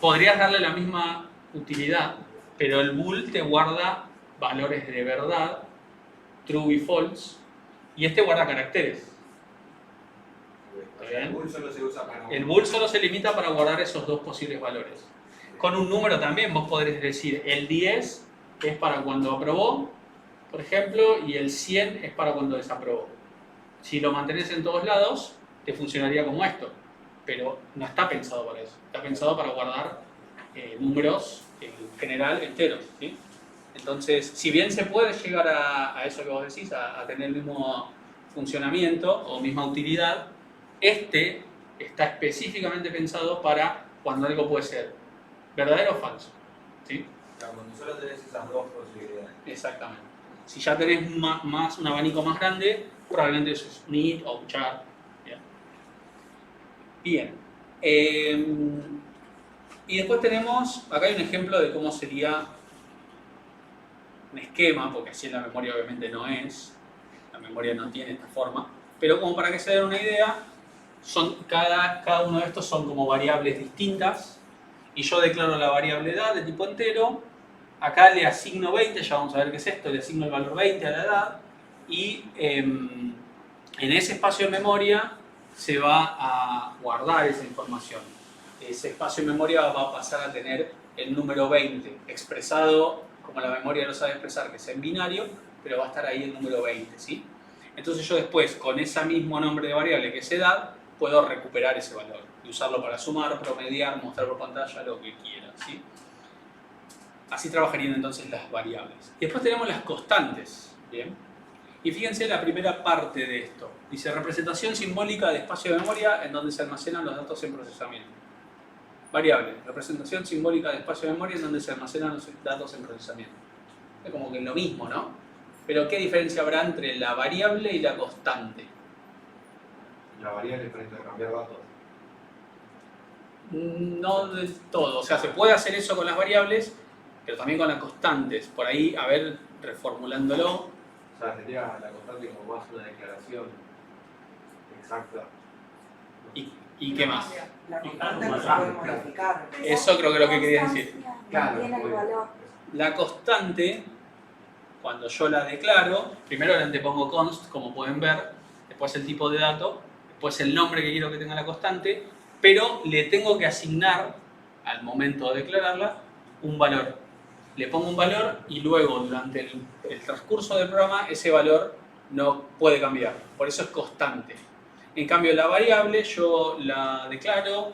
Podrías darle la misma utilidad, pero el bool te guarda valores de verdad, true y false, y este guarda caracteres. O sea, el bool solo se usa para... El bool solo se limita para guardar esos dos posibles valores. Con un número también vos podés decir el 10 es para cuando aprobó, por ejemplo, y el 100 es para cuando desaprobó. Si lo mantenés en todos lados, te funcionaría como esto, pero no está pensado para eso. Está pensado para guardar números en general enteros, ¿sí? Entonces, si bien se puede llegar a eso que vos decís, a tener el mismo funcionamiento o misma utilidad, este está específicamente pensado para cuando algo puede ser verdadero o falso, ¿sí? Claro, cuando solo tenés esas dos posibilidades. Exactamente. Si ya tenés un abanico más grande, probablemente eso es un int o un char. Bien. Y después tenemos, acá hay un ejemplo de cómo sería un esquema, porque así en la memoria obviamente no es, la memoria no tiene esta forma, pero como para que se den una idea, cada uno de estos son como variables distintas, y yo declaro la variable edad de tipo entero, acá le asigno 20, ya vamos a ver qué es esto, le asigno el valor 20 a la edad, y en ese espacio de memoria se va a guardar esa información. Ese espacio de memoria va a pasar a tener el número 20, expresado como la memoria lo sabe expresar, que es en binario, pero va a estar ahí el número 20, ¿sí? Entonces yo después, con ese mismo nombre de variable que es edad, puedo recuperar ese valor y usarlo para sumar, promediar, mostrar por pantalla, lo que quiera, ¿sí? Así trabajarían entonces las variables. Y después tenemos las constantes, ¿bien? Y fíjense la primera parte de esto. Dice representación simbólica de espacio de memoria en donde se almacenan los datos en procesamiento. Variable, representación simbólica de espacio de memoria en donde se almacenan los datos en procesamiento. Es como que es lo mismo, ¿no? Pero ¿qué diferencia habrá entre la variable y la constante? La variable para intercambiar datos. No del todo, o sea, se puede hacer eso con las variables, pero también con las constantes. Por ahí, a ver, reformulándolo. O sea, sería la constante como más una declaración exacta. ¿Y qué más? La constante no se puede modificar. Eso creo que es lo que quería decir. Mantiene el valor. La constante, cuando yo la declaro, primero le antepongo const, como pueden ver, después el tipo de dato, después el nombre que quiero que tenga la constante, pero le tengo que asignar, al momento de declararla, un valor. Le pongo un valor y luego, durante el transcurso del programa, ese valor no puede cambiar. Por eso es constante. En cambio, la variable yo la declaro,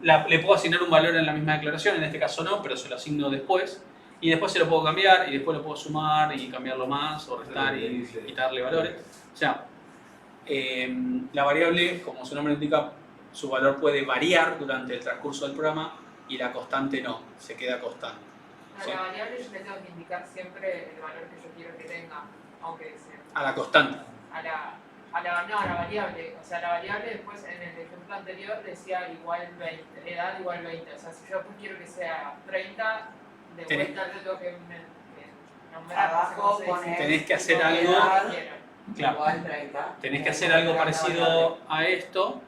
le puedo asignar un valor en la misma declaración, en este caso no, pero se lo asigno después, y después se lo puedo cambiar, y después lo puedo sumar y cambiarlo más, o restar y quitarle valores. O sea, la variable, como su nombre indica, su valor puede variar durante el transcurso del programa, y la constante no, se queda constante. A la variable yo le tengo que indicar siempre el valor que yo quiero que tenga, aunque sea. A la constante. A la variable. O sea, la variable después en el ejemplo anterior decía igual 20, edad igual 20. O sea, si yo quiero que sea 30, de vuelta le tengo que nombrar. Abajo poner tenés que hacer algo. Claro. Igual 30. Tenés que hacer algo parecido a esto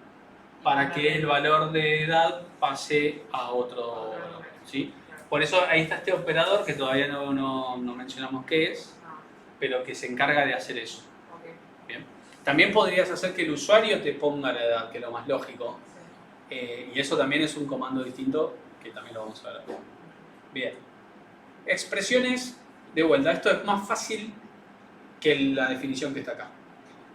para que el valor de edad pase a otro valor, ¿sí? Por eso ahí está este operador que todavía no mencionamos qué es, pero que se encarga de hacer eso. Bien. También podrías hacer que el usuario te ponga la edad, que es lo más lógico, y eso también es un comando distinto que también lo vamos a ver. Bien. Expresiones, de vuelta, esto es más fácil que la definición que está acá.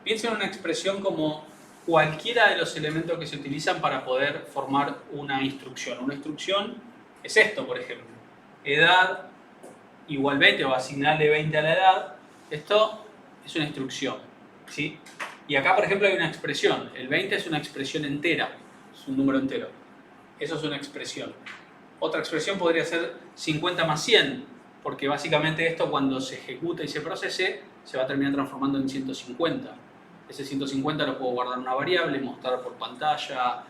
Piensen en una expresión como cualquiera de los elementos que se utilizan para poder formar una instrucción. Una instrucción es esto, por ejemplo. Edad igual 20 o asignarle 20 a la edad. Esto es una instrucción, ¿sí? Y acá, por ejemplo, hay una expresión. El 20 es una expresión entera, es un número entero. Eso es una expresión. Otra expresión podría ser 50 más 100, porque básicamente esto cuando se ejecuta y se procese, se va a terminar transformando en 150. Ese 150 lo puedo guardar en una variable, mostrar por pantalla,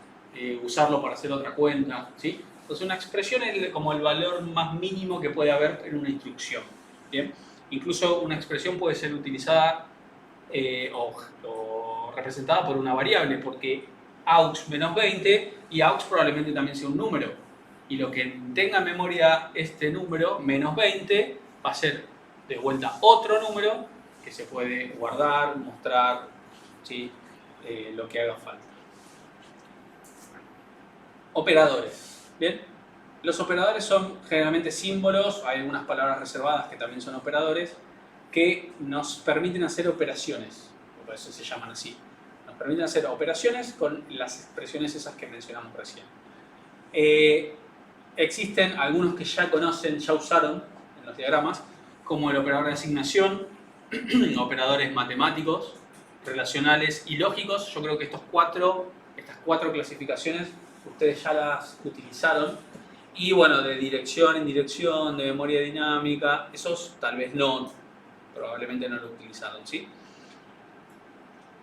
usarlo para hacer otra cuenta, ¿sí? Entonces una expresión es como el valor más mínimo que puede haber en una instrucción, ¿bien? Incluso una expresión puede ser utilizada o representada por una variable, porque aux menos 20 y aux probablemente también sea un número. Y lo que tenga en memoria este número, menos 20, va a ser de vuelta otro número que se puede guardar, mostrar, ¿sí? Lo que haga falta. Operadores. ¿Bien? Los operadores son generalmente símbolos, hay algunas palabras reservadas que también son operadores, que nos permiten hacer operaciones, por eso se llaman así. Nos permiten hacer operaciones con las expresiones esas que mencionamos recién. Existen algunos que ya conocen, ya usaron en los diagramas, como el operador de asignación, operadores matemáticos, relacionales y lógicos. Yo creo que estas cuatro clasificaciones ustedes ya las utilizaron. Y bueno, de dirección en dirección, de memoria dinámica, esos tal vez no, probablemente no lo utilizaron, ¿sí?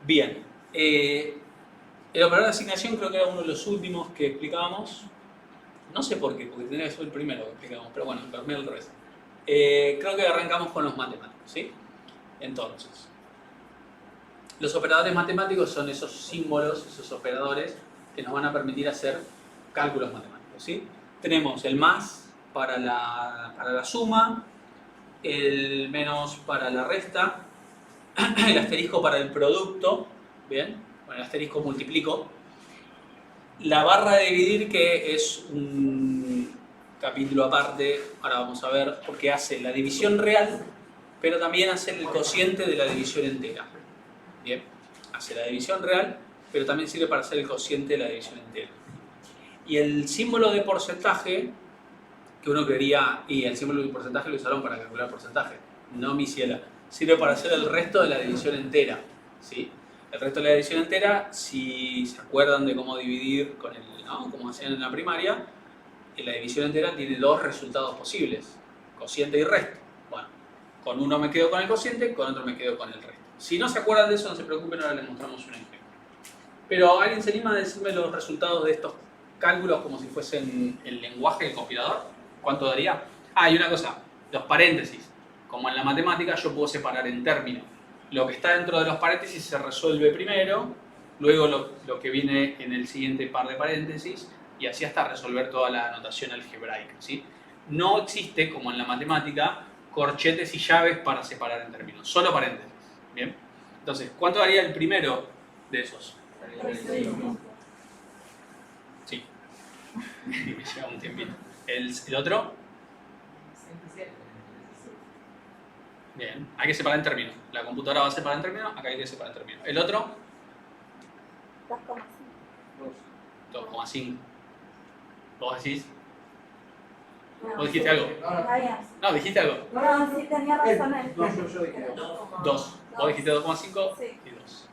Bien, el operador de asignación creo que era uno de los últimos que explicábamos. No sé por qué, porque tendría que ser el primero que explicamos, pero bueno, dormí al revés. Creo que arrancamos con los matemáticos, ¿sí? Entonces, los operadores matemáticos son esos símbolos, esos operadores que nos van a permitir hacer cálculos matemáticos, ¿sí? Tenemos el más para la suma, el menos para la resta, el asterisco para el producto, ¿bien? Con el asterisco multiplico. La barra de dividir, que es un capítulo aparte, ahora vamos a ver, porque hace la división real, pero también hace el cociente de la división entera. Bien, hace la división real, pero también sirve para hacer el cociente de la división entera. Y el símbolo de porcentaje, que uno creería, y el símbolo de porcentaje lo usaron para calcular porcentaje, no mi ciela, sirve para hacer el resto de la división entera, ¿sí? El resto de la división entera, si se acuerdan de cómo dividir con el, ¿no? Como hacían en la primaria, la división entera tiene dos resultados posibles, cociente y resto. Bueno, con uno me quedo con el cociente, con otro me quedo con el resto. Si no se acuerdan de eso, no se preocupen, ahora les mostramos un ejemplo. Pero ¿alguien se anima a decirme los resultados de estos cálculos como si fuesen el lenguaje del compilador? ¿Cuánto daría? Ah, y una cosa, los paréntesis. Como en la matemática, yo puedo separar en términos. Lo que está dentro de los paréntesis se resuelve primero, luego lo que viene en el siguiente par de paréntesis, y así hasta resolver toda la notación algebraica, ¿sí? No existe, como en la matemática, corchetes y llaves para separar en términos, solo paréntesis. ¿Bien? Entonces, ¿cuánto daría el primero de esos? Sí. Me lleva un tiempito. ¿El otro? Bien, hay que separar en términos. La computadora va a separar en términos, acá hay que separar en términos. ¿El otro? 2,5. ¿Vos decís? ¿Vos dijiste algo? No, dijiste algo. No, sí, tenía razón él. No, yo dije 2. Vos dijiste 2,5 y 2.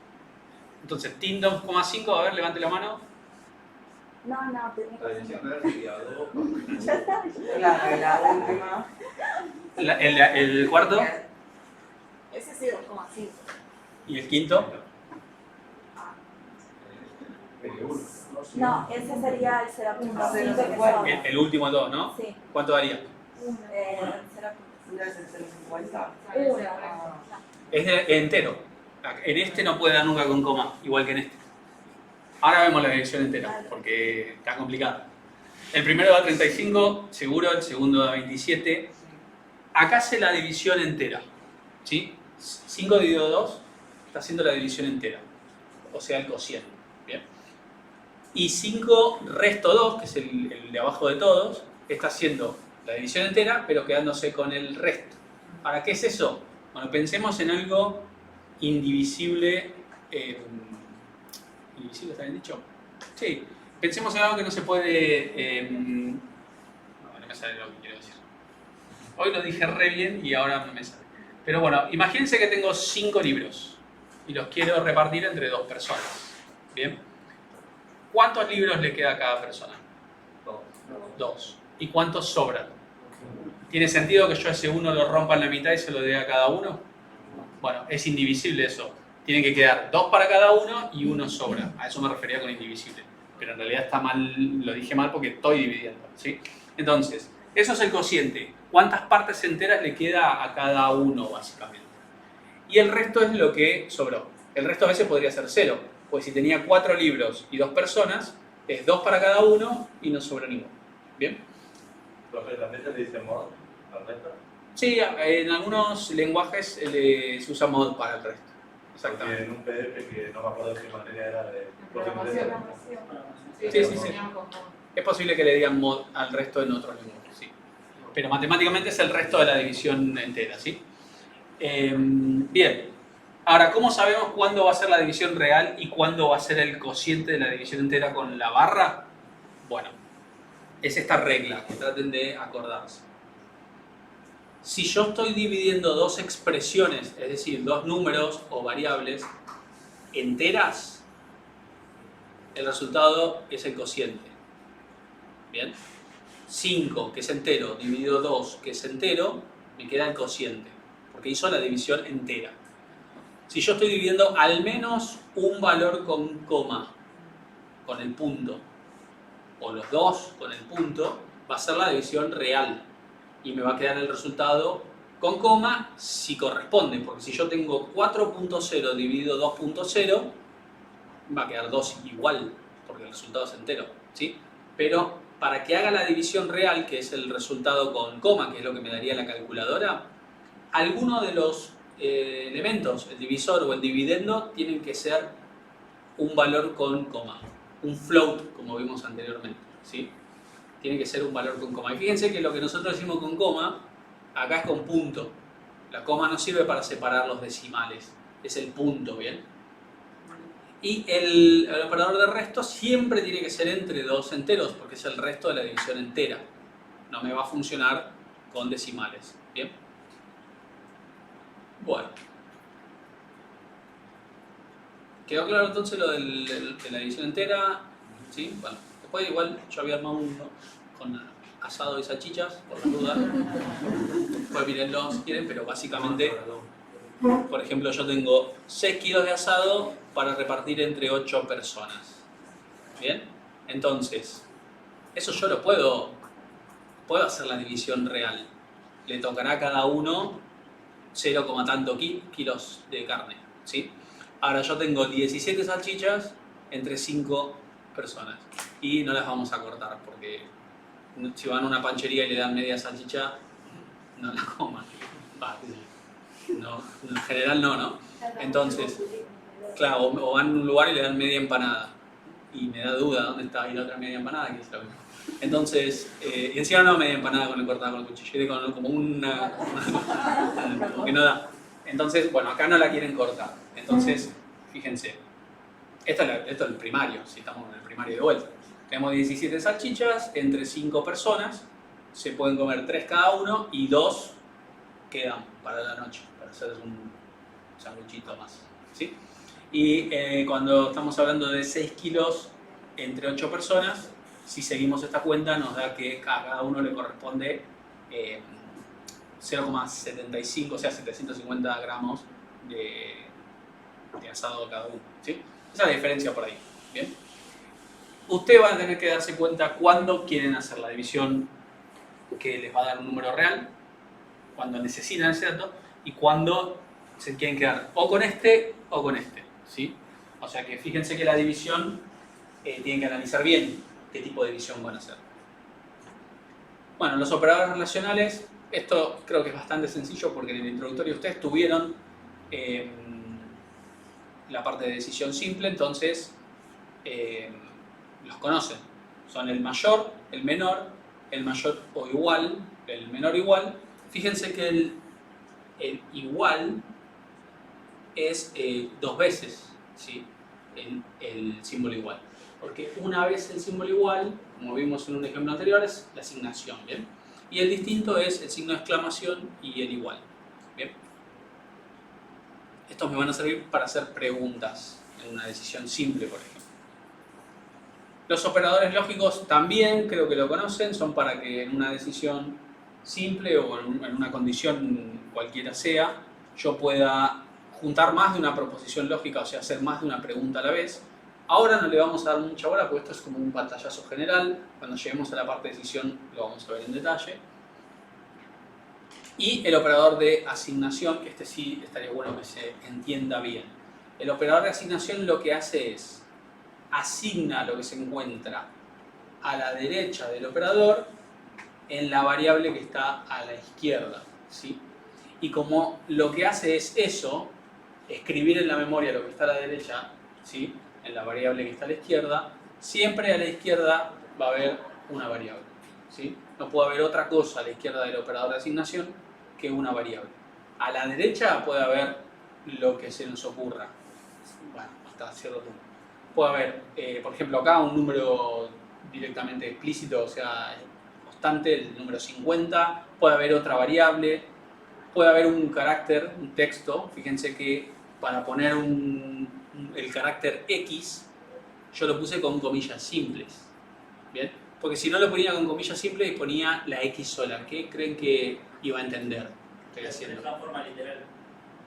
Entonces, Team 2,5, a ver, levante la mano. No, tenía La división real sería 2. Ya está. La última. El cuarto Ese sí, 2,5. y el quinto. No, ese sería el 0.5 que sobra. El último 2, ¿no? Sí. ¿Cuánto daría? 0.50. Es entero. En este no puede dar nunca con coma, igual que en este. Ahora vemos la división entera, porque está complicada. El primero da 35, seguro, el segundo da 27. Acá hace la división entera, ¿sí? 5 dividido 2 está haciendo la división entera, o sea, el cociente, ¿bien? Y 5 resto 2, que es el de abajo de todos, está haciendo la división entera, pero quedándose con el resto. ¿Para qué es eso? Bueno, pensemos en algo indivisible. ¿Indivisible está bien dicho? Sí. Pensemos en algo que no se puede... no me sale lo que quiero decir. Hoy lo dije re bien y ahora no me sale. Pero bueno, imagínense que tengo 5 libros. y los quiero repartir entre 2 personas. ¿Bien? ¿Cuántos libros le queda a cada persona? 2. ¿Y cuántos sobran? ¿Tiene sentido que yo ese 1 lo rompa en la mitad y se lo dé a cada uno? Bueno, es indivisible eso. Tienen que quedar 2 para cada uno y 1 sobra. A eso me refería con indivisible. Pero en realidad está mal, lo dije mal porque estoy dividiendo, ¿sí? Entonces, eso es el cociente. ¿Cuántas partes enteras le queda a cada uno, básicamente? Y el resto es lo que sobró. El resto a veces podría ser 0. Pues si tenía 4 libros y 2 personas, es 2 para cada uno y no sobra ninguno. ¿Bien? Profe, ¿también se le dice mod al resto? Sí, en algunos lenguajes se usa mod para el resto. Exactamente. En un PDF que no me acuerdo qué materia era de Programación. Sí. Es posible que le digan mod al resto en otros lenguajes, sí. Pero matemáticamente es el resto de la división entera, ¿sí? Bien. Ahora, ¿cómo sabemos cuándo va a ser la división real y cuándo va a ser el cociente de la división entera con la barra? Bueno, es esta regla que traten de acordarse. Si yo estoy dividiendo 2 expresiones, es decir, 2 números o variables enteras, el resultado es el cociente. ¿Bien? 5, que es entero, dividido 2, que es entero, me queda el cociente, porque hizo la división entera. Si yo estoy dividiendo al menos un valor con coma, con el punto, o los 2 con el punto, va a ser la división real. Y me va a quedar el resultado con coma si corresponde, porque si yo tengo 4.0 dividido 2.0, va a quedar 2 igual, porque el resultado es entero, ¿sí? Pero para que haga la división real, que es el resultado con coma, que es lo que me daría la calculadora, alguno de los elementos, el divisor o el dividendo, tienen que ser un valor con coma, un float, como vimos anteriormente, ¿sí? Tiene que ser un valor con coma. Y fíjense que lo que nosotros decimos con coma, acá es con punto. La coma no sirve para separar los decimales, es el punto, ¿bien? Y el operador de resto siempre tiene que ser entre 2 enteros, porque es el resto de la división entera. No me va a funcionar con decimales, ¿bien? Bueno. ¿Quedó claro entonces lo de la división entera? ¿Sí? Bueno. Después igual yo había armado uno con asado y salchichas, por la duda. Pues mírenlo si quieren, pero básicamente, por ejemplo, yo tengo 6 kilos de asado para repartir entre 8 personas. ¿Bien? Entonces, eso yo lo puedo hacer la división real. Le tocará a cada uno 0, tanto kilos de carne, ¿sí? Ahora yo tengo 17 salchichas entre 5 personas y no las vamos a cortar porque si van a una panchería y le dan media salchicha, no la coman. No, en general no. Entonces, claro, o van a un lugar y le dan media empanada y me da duda dónde está ahí la otra media empanada, que es lo mismo. Entonces, y encima no media empanada con el cortado con el cuchillo, como una como que no da. Entonces, bueno, acá no la quieren cortar. Entonces, fíjense, esto es el primario, si estamos en el primario de vuelta. Tenemos 17 salchichas entre 5 personas, se pueden comer 3 cada uno y 2 quedan para la noche, para hacer un sanguchito más, ¿sí? Y cuando estamos hablando de 6 kilos entre 8 personas, si seguimos esta cuenta nos da que a cada uno le corresponde 0,75, o sea 750 gramos de asado cada uno, ¿sí? Esa es la diferencia por ahí, ¿bien? Usted va a tener que darse cuenta cuándo quieren hacer la división que les va a dar un número real, cuando necesitan ese dato y cuándo se quieren quedar o con este o con este, ¿sí? O sea que fíjense que la división tienen que analizar bien qué tipo de división van a hacer. Bueno, los operadores relacionales, esto creo que es bastante sencillo porque en el introductorio ustedes tuvieron la parte de decisión simple, entonces los conocen. Son el mayor, el menor, el mayor o igual, el menor igual. Fíjense que el igual es 2 veces, ¿sí? el símbolo igual. Porque una vez el símbolo igual, como vimos en un ejemplo anterior, es la asignación, ¿bien? Y el distinto es el signo de exclamación y el igual, ¿bien? Estos me van a servir para hacer preguntas en una decisión simple, por ejemplo. Los operadores lógicos también, creo que lo conocen, son para que en una decisión simple o en una condición cualquiera sea, yo pueda juntar más de una proposición lógica, o sea, hacer más de una pregunta a la vez. Ahora no le vamos a dar mucha bola porque esto es como un pantallazo general. Cuando lleguemos a la parte de decisión lo vamos a ver en detalle. Y el operador de asignación, que este sí estaría bueno que se entienda bien. El operador de asignación lo que hace es asigna lo que se encuentra a la derecha del operador en la variable que está a la izquierda, ¿sí? Y como lo que hace es eso, escribir en la memoria lo que está a la derecha, ¿sí?, en la variable que está a la izquierda, siempre a la izquierda va a haber una variable, ¿sí? No puede haber otra cosa a la izquierda del operador de asignación que una variable. A la derecha puede haber lo que se nos ocurra, bueno, hasta cierto punto. Puede haber, por ejemplo, acá un número directamente explícito, o sea, constante, el número 50. Puede haber otra variable, puede haber un carácter, un texto. Fíjense que para poner el carácter X, yo lo puse con comillas simples. ¿Bien? Porque si no lo ponía con comillas simples y ponía la X sola, ¿qué creen que iba a entender? Estoy haciendo. Expresa en forma literal.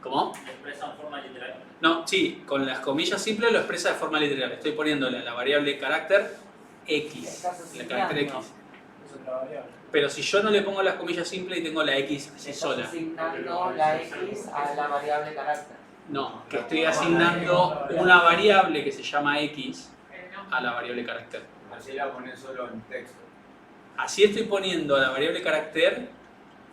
¿Cómo? Expresa en forma literal. No, sí, con las comillas simples lo expresa de forma literal. Estoy poniéndole a la variable carácter X. El carácter X. Es otra variable. Pero si yo no le pongo las comillas simples y tengo la X así Estás sola. asignando la X a la variable carácter. No, que estoy asignando una variable que se llama X a la variable carácter. Así la pones solo en texto. Así estoy poniendo a la variable carácter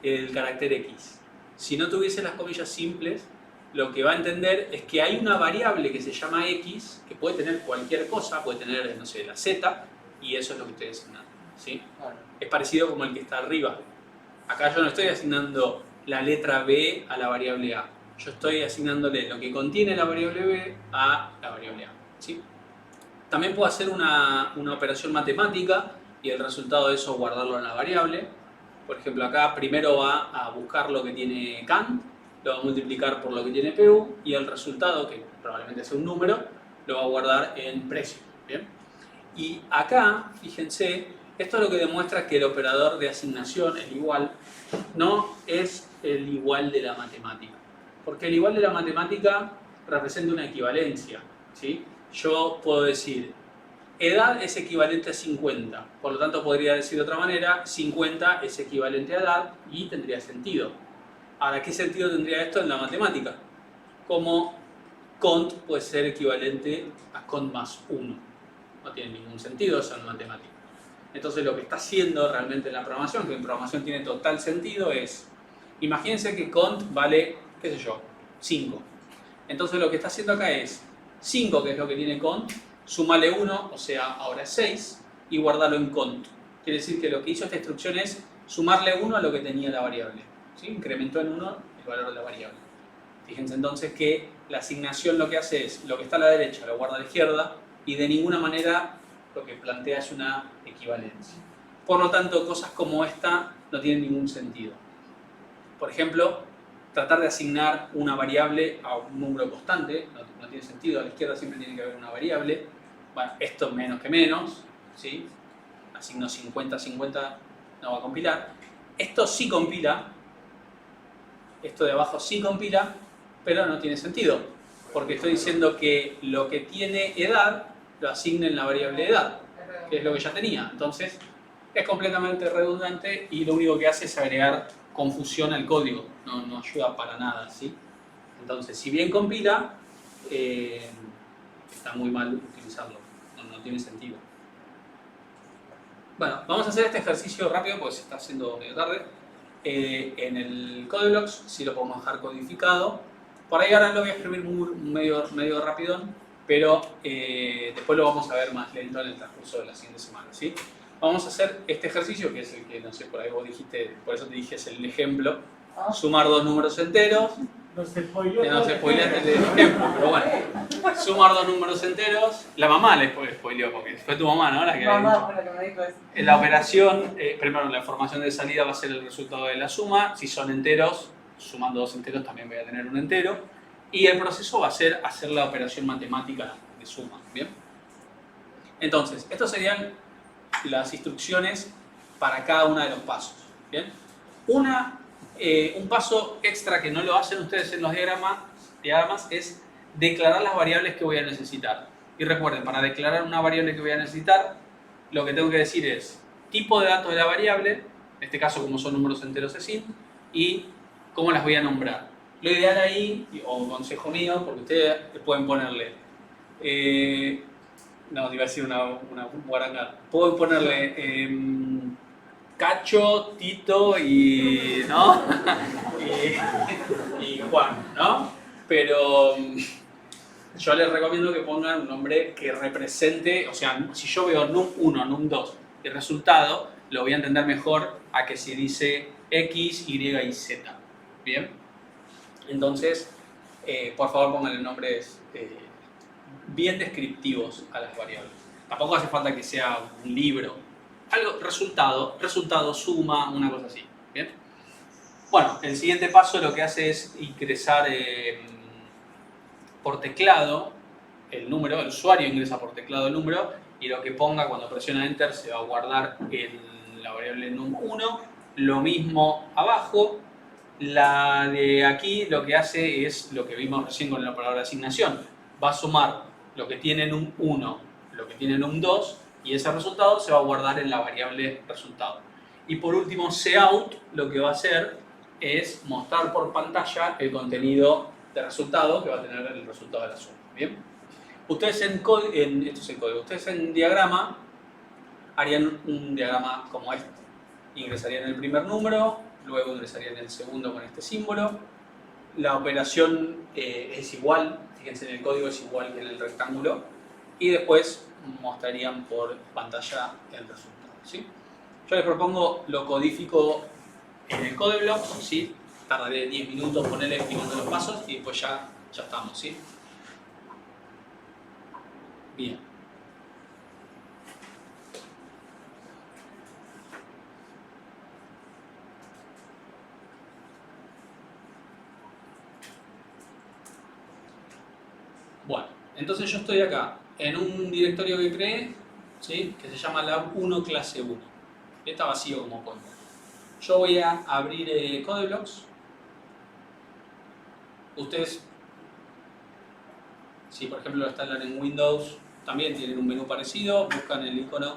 el carácter X. Si no tuviese las comillas simples, lo que va a entender es que hay una variable que se llama X, que puede tener cualquier cosa, puede tener, no sé, la Z, y eso es lo que estoy asignando, ¿sí? Claro. Es parecido como el que está arriba. Acá yo no estoy asignando la letra B a la variable A. Yo estoy asignándole lo que contiene la variable B a la variable A, ¿sí? También puedo hacer una operación matemática y el resultado de eso guardarlo en la variable. Por ejemplo, acá primero va a buscar lo que tiene Kant, lo va a multiplicar por lo que tiene PU y el resultado, que probablemente sea un número, lo va a guardar en precio. ¿Bien? Y acá, fíjense, esto es lo que demuestra que el operador de asignación, el igual, no es el igual de la matemática. Porque el igual de la matemática representa una equivalencia, ¿sí? Yo puedo decir, edad es equivalente a 50, por lo tanto podría decir de otra manera, 50 es equivalente a edad y tendría sentido. Ahora, ¿qué sentido tendría esto en la matemática? Como cont puede ser equivalente a cont más 1. No tiene ningún sentido eso en matemática. Entonces lo que está haciendo realmente en la programación, que en programación tiene total sentido, es, imagínense que cont vale, qué sé yo, 5. Entonces lo que está haciendo acá es 5, que es lo que tiene cont, súmale 1, o sea, ahora es 6, y guardarlo en cont. Quiere decir que lo que hizo esta instrucción es sumarle 1 a lo que tenía la variable. ¿Sí? Incrementó en 1 el valor de la variable. Fíjense entonces que la asignación lo que hace es, lo que está a la derecha lo guarda a la izquierda, y de ninguna manera lo que plantea es una equivalencia. Por lo tanto, cosas como esta no tienen ningún sentido. Por ejemplo, tratar de asignar una variable a un número constante no tiene sentido. A la izquierda siempre tiene que haber una variable. Bueno, esto menos que menos, ¿sí? Asigno 50, 50, no va a compilar. Esto sí compila. Esto de abajo sí compila, pero no tiene sentido. Porque estoy diciendo que lo que tiene edad lo asigna en la variable edad, que es lo que ya tenía. Entonces, es completamente redundante y lo único que hace es agregar confusión al código. No ayuda para nada, ¿sí? Entonces, si bien compila, está muy mal utilizarlo. No tiene sentido. Bueno, vamos a hacer este ejercicio rápido porque se está haciendo medio tarde. En el CodeBlocks, si lo podemos dejar codificado. Por ahí ahora lo voy a escribir medio rapidón, pero después lo vamos a ver más lento en el transcurso de la siguiente semana, ¿sí? Vamos a hacer este ejercicio, que es el que, no sé, por ahí vos dijiste, por eso te dije es el ejemplo. Sumar dos números enteros. No se spoileó. No se spoileaste el ejemplo, pero bueno. Sumar dos números enteros. La mamá le spoileó, porque fue tu mamá, ¿no? La que Mamá fue la que me dijo eso. en la operación, primero la información de salida va a ser el resultado de la suma. Si son enteros, sumando dos enteros también voy a tener un entero. Y el proceso va a ser hacer la operación matemática de suma, ¿bien? Entonces, estas serían las instrucciones para cada uno de los pasos, ¿bien? Un paso extra que no lo hacen ustedes en los diagramas es declarar las variables que voy a necesitar. Y recuerden, para declarar una variable que voy a necesitar, lo que tengo que decir es tipo de datos de la variable, en este caso como son números enteros es int, y cómo las voy a nombrar. Lo ideal ahí, o consejo mío, porque ustedes pueden ponerle, no, te iba a decir una guaranga, pueden ponerle Cacho, Tito y, ¿no? y Juan, ¿no? Pero yo les recomiendo que pongan un nombre que represente, o sea, si yo veo num1, num2 y resultado, lo voy a entender mejor a que si dice X, Y y Z. ¿Bien? Entonces, por favor pongan nombres bien descriptivos a las variables. Tampoco hace falta que sea un libro. Algo, resultado, suma, una cosa así. ¿Bien? Bueno, el siguiente paso lo que hace es ingresar por teclado el número, el usuario ingresa por teclado el número y lo que ponga cuando presiona Enter se va a guardar en la variable num1. Lo mismo abajo. La de aquí lo que hace es lo que vimos recién con la palabra asignación. Va a sumar lo que tiene num1, lo que tiene num2 y ese resultado se va a guardar en la variable resultado. Y por último, cout lo que va a hacer es mostrar por pantalla el contenido de resultado que va a tener el resultado de la suma. ¿Bien? Ustedes esto es el código. Ustedes en diagrama harían un diagrama como este. Ingresarían el primer número, luego ingresarían el segundo con este símbolo. La operación es igual, fíjense en el código, es igual que en el rectángulo. Y después mostrarían por pantalla el resultado, ¿sí? Yo les propongo lo codifico en el codeblock, ¿sí? Tardaré 10 minutos ponerle explicando los pasos y después ya estamos, ¿sí? Bien. Bueno, entonces yo estoy acá en un directorio que creé, ¿sí? Que se llama lab1 clase 1. Está vacío como pueden ver. Yo voy a abrir Codeblocks. Ustedes, si por ejemplo lo instalan en Windows, también tienen un menú parecido. Buscan el icono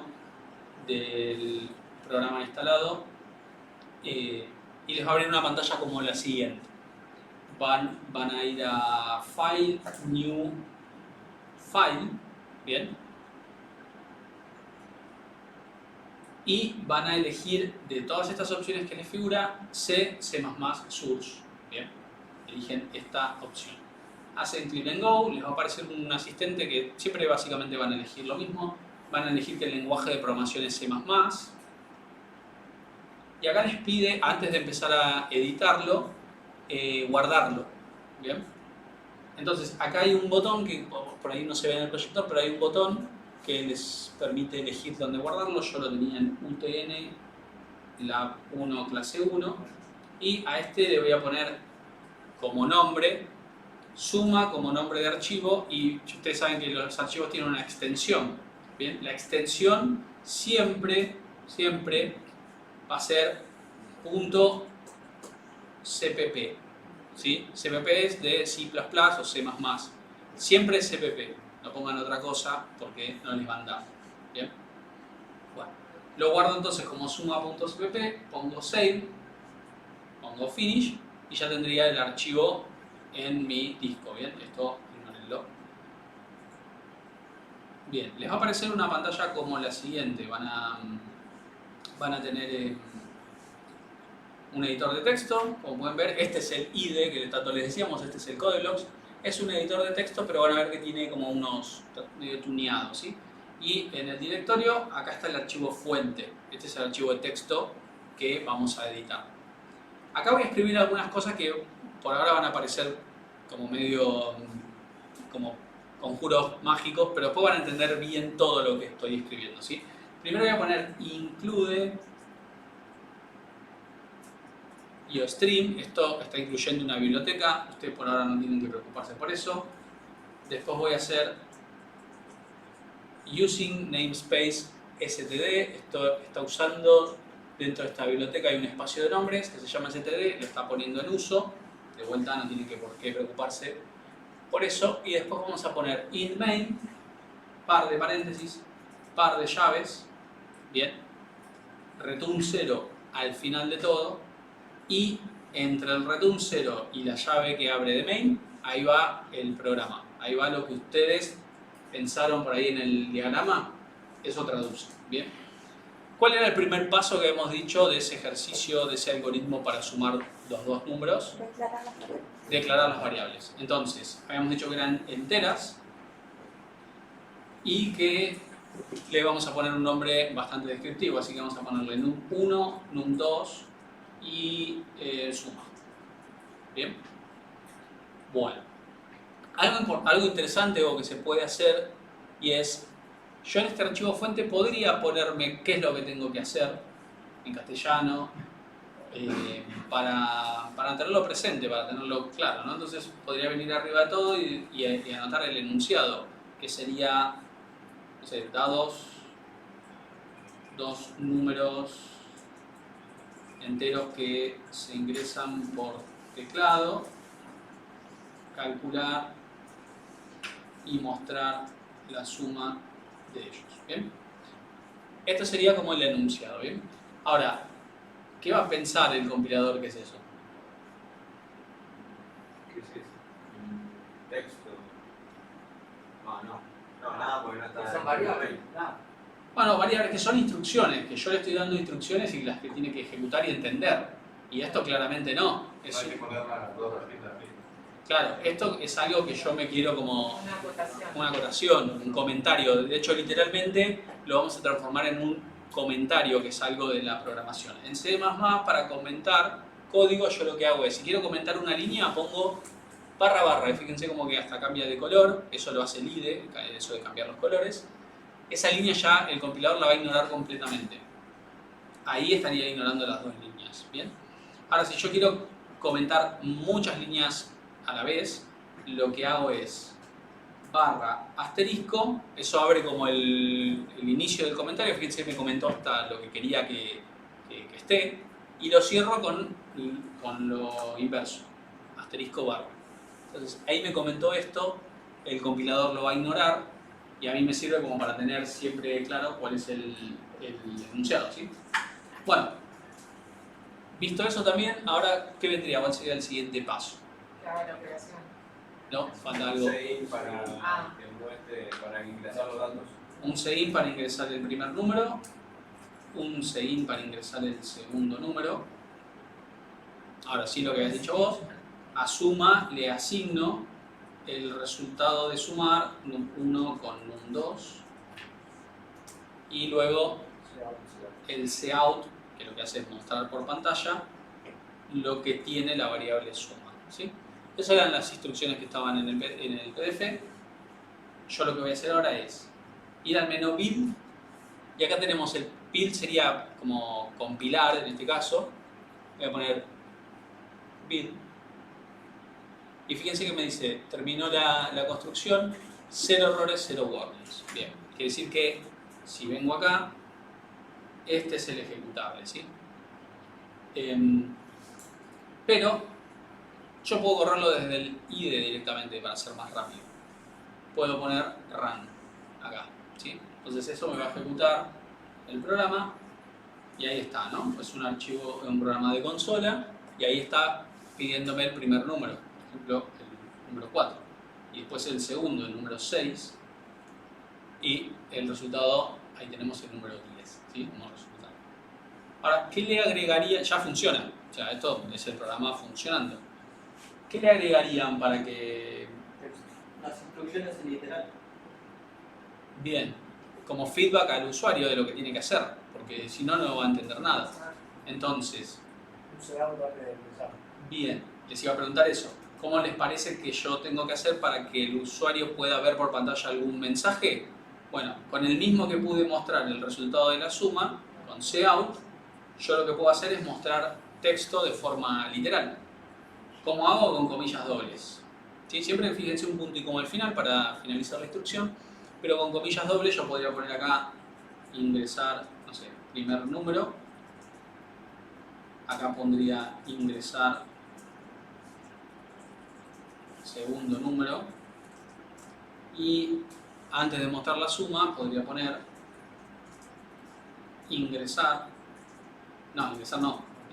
del programa instalado y les va a abrir una pantalla como la siguiente. Van a ir a File, New, File, ¿bien? Y van a elegir de todas estas opciones que les figura C, C++, Source, ¿bien? Eligen esta opción. Hacen click and go, les va a aparecer un asistente que siempre básicamente van a elegir lo mismo. Van a elegir que el lenguaje de programación es C++. Y acá les pide, antes de empezar a editarlo, guardarlo, ¿bien? Entonces, acá hay un botón que por ahí no se ve en el proyector, pero hay un botón que les permite elegir dónde guardarlo. Yo lo tenía en UTN, lab1 clase 1, y a este le voy a poner como nombre suma, como nombre de archivo, y ustedes saben que los archivos tienen una extensión, ¿bien? La extensión siempre va a ser .cpp, ¿sí? CPP es de C++ o C++, siempre es CPP, no pongan otra cosa porque no les van a dar, ¿bien? Bueno, lo guardo entonces como suma.cpp, pongo save, pongo finish y ya tendría el archivo en mi disco, ¿bien? Esto ignórenlo. Bien, les va a aparecer una pantalla como la siguiente. Van a tener un editor de texto, como pueden ver. Este es el IDE que tanto les decíamos, este es el Codeblocks. Es un editor de texto, pero van a ver que tiene como unos medio tuneados, ¿sí? Y en el directorio, acá está el archivo fuente. Este es el archivo de texto que vamos a editar. Acá voy a escribir algunas cosas que por ahora van a aparecer como medio como conjuros mágicos, pero después van a entender bien todo lo que estoy escribiendo, ¿sí? Primero voy a poner include IOStream. Esto está incluyendo una biblioteca. Ustedes por ahora no tienen que preocuparse por eso. Después voy a hacer using namespace std. Esto está usando dentro de esta biblioteca, hay un espacio de nombres que se llama std, lo está poniendo en uso. De vuelta no tiene por qué preocuparse por eso. Y después vamos a poner in main, par de paréntesis, par de llaves, bien, return 0 al final de todo, y entre el return 0 y la llave que abre de main, ahí va el programa, ahí va lo que ustedes pensaron por ahí en el diagrama, eso traduce, bien. ¿Cuál era el primer paso que hemos dicho de ese ejercicio, de ese algoritmo para sumar los dos números? Declarar las variables. Entonces, habíamos dicho que eran enteras y que le vamos a poner un nombre bastante descriptivo, así que vamos a ponerle num1, num2 y suma. Bien. Bueno. Algo interesante o que se puede hacer y es, yo en este archivo fuente podría ponerme qué es lo que tengo que hacer en castellano para tenerlo presente, para tenerlo claro, ¿no? Entonces podría venir arriba de todo y anotar el enunciado, que sería, no sé, dados dos números enteros que se ingresan por teclado, calcular y mostrar la suma de ellos, ¿bien? Esto sería como el enunciado, ¿bien? Ahora, ¿qué va a pensar el compilador que es eso? ¿Qué es eso? Texto. No, nada, porque no está. Son variables. Nada. Bueno, variables que son instrucciones, que yo le estoy dando instrucciones y las que tiene que ejecutar y entender. Y esto claramente no. Hay que poner las dos rayitas arriba. Claro, esto es algo que yo me quiero como Una acotación. una acotación, un comentario. De hecho, literalmente lo vamos a transformar en un comentario, que es algo de la programación. En C++, para comentar código, yo lo que hago es, si quiero comentar una línea, pongo barra barra. Y fíjense como que hasta cambia de color. Eso lo hace el IDE, eso de cambiar los colores. Esa línea ya el compilador la va a ignorar completamente. Ahí estaría ignorando las dos líneas. ¿Bien? Ahora, si yo quiero comentar muchas líneas a la vez, lo que hago es barra asterisco, eso abre como el inicio del comentario, fíjense me comentó hasta lo que quería que esté, y lo cierro con lo inverso, asterisco barra. Entonces ahí me comentó esto, el compilador lo va a ignorar y a mí me sirve como para tener siempre claro cuál es el enunciado, ¿sí? Bueno, visto eso también, ahora ¿qué vendría? ¿Cuál sería el siguiente paso? Que haga la operación. ¿No? Falta algo. Un CIN para ingresar los datos. Un CIN para ingresar el primer número, un CIN para ingresar el segundo número. Ahora sí, lo que habías dicho vos, a suma le asigno el resultado de sumar num1 con num2 y luego el cout, que lo que hace es mostrar por pantalla lo que tiene la variable suma, ¿sí? Esas eran las instrucciones que estaban en el PDF. Yo lo que voy a hacer ahora es ir al menú build y acá tenemos el build, sería como compilar en este caso. Voy a poner build y fíjense que me dice terminó la construcción, 0 errores, 0 warnings. Bien, quiere decir que si vengo acá, este es el ejecutable, ¿sí? Pero yo puedo correrlo desde el IDE directamente para ser más rápido. Puedo poner run acá, ¿sí? Entonces eso me va a ejecutar el programa y ahí está, ¿no? Es un archivo, un programa de consola y ahí está pidiéndome el primer número, por ejemplo el número 4 y después el segundo, el número 6 y el resultado, ahí tenemos el número 10, ¿sí? Como resultado. Ahora, ¿qué le agregaría? Ya funciona, o sea, esto es el programa funcionando. ¿Qué le agregarían para que...? Las instrucciones en literal. Bien, como feedback al usuario de lo que tiene que hacer, porque si no, no va a entender nada. Entonces, bien, les iba a preguntar eso. ¿Cómo les parece que yo tengo que hacer para que el usuario pueda ver por pantalla algún mensaje? Bueno, con el mismo que pude mostrar el resultado de la suma, con cout, yo lo que puedo hacer es mostrar texto de forma literal. ¿Cómo hago? Con comillas dobles. ¿Sí? Siempre fíjense un punto y coma al final para finalizar la instrucción, pero con comillas dobles yo podría poner acá ingresar, no sé, primer número. Acá pondría ingresar segundo número. Y antes de mostrar la suma podría poner ingresar no,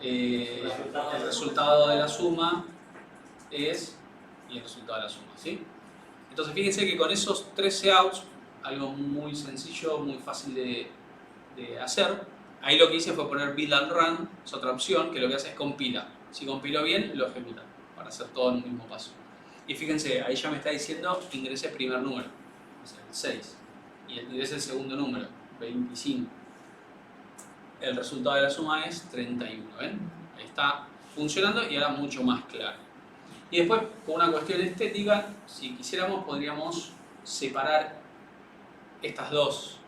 el resultado de la suma es, y el resultado de la suma, ¿sí? Entonces fíjense que con esos 13 outs, algo muy sencillo, muy fácil de hacer, ahí lo que hice fue poner build and run, es otra opción, que lo que hace es compila. Si compiló bien, lo ejecuta, para hacer todo en un mismo paso. Y fíjense, ahí ya me está diciendo que ingrese el primer número, o sea, el 6, y ingrese el segundo número, 25. El resultado de la suma es 31, ¿ven? Ahí está funcionando y ahora mucho más claro. Y después, con una cuestión estética, si quisiéramos, podríamos separar estas dos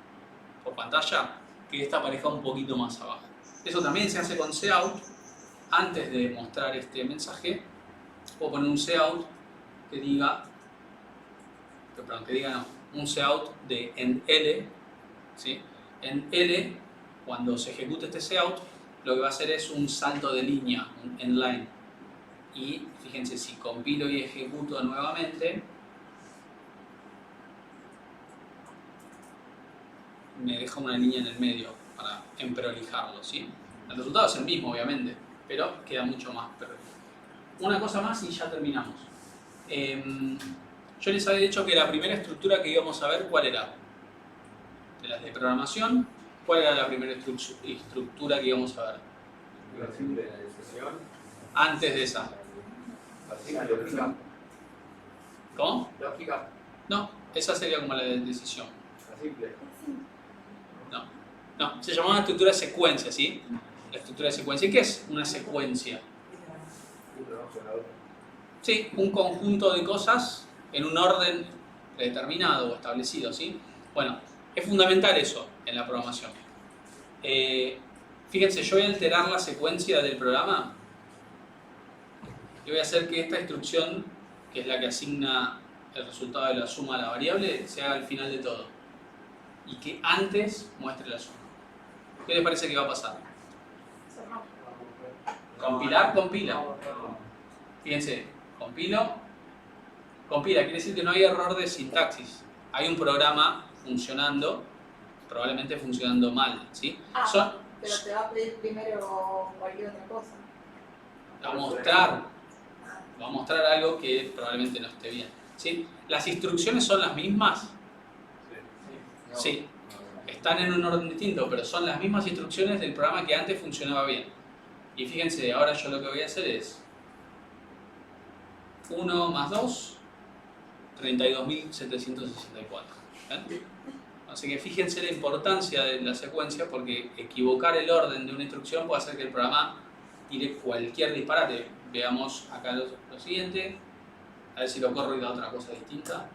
por pantalla, que esta aparezca un poquito más abajo. Eso también se hace con cout. Antes de mostrar este mensaje, puedo poner un cout que diga, un cout de end L, ¿sí? En L, cuando se ejecute este cout, lo que va a hacer es un salto de línea, un end line. Y fíjense, si compilo y ejecuto nuevamente, me deja una línea en el medio para emprolijarlo, ¿sí? El resultado es el mismo, obviamente, pero queda mucho más prolijo. Una cosa más y ya terminamos. Yo les había dicho que la primera estructura que íbamos a ver, ¿cuál era? De las de programación, ¿cuál era la primera estructura que íbamos a ver? La simplificación. Antes de esa. Lógica. ¿Cómo? Lógica. No, esa sería como la de decisión. La simple. No, se llamaba estructura de secuencia, ¿sí? La estructura de secuencia. ¿Qué es una secuencia? Sí, un conjunto de cosas en un orden predeterminado o establecido, ¿sí? Bueno, es fundamental eso en la programación. Fíjense, yo voy a alterar la secuencia del programa y voy a hacer que esta instrucción, que es la que asigna el resultado de la suma a la variable, se haga al final de todo y que antes muestre la suma. ¿Qué les parece que va a pasar? Compilar, compila. Fíjense, compila, quiere decir que no hay error de sintaxis. Hay un programa funcionando, probablemente funcionando mal, ¿sí? Pero te va a pedir primero cualquier otra cosa. Va a mostrar algo que probablemente no esté bien, ¿sí? ¿Las instrucciones son las mismas? Sí. Están en un orden distinto, pero son las mismas instrucciones del programa que antes funcionaba bien. Y fíjense, ahora yo lo que voy a hacer es 1 más 2, 32.764. ¿Ven? Así que fíjense la importancia de la secuencia, porque equivocar el orden de una instrucción puede hacer que el programa tire cualquier disparate. Veamos acá lo siguiente, a ver si lo corro y da otra cosa distinta.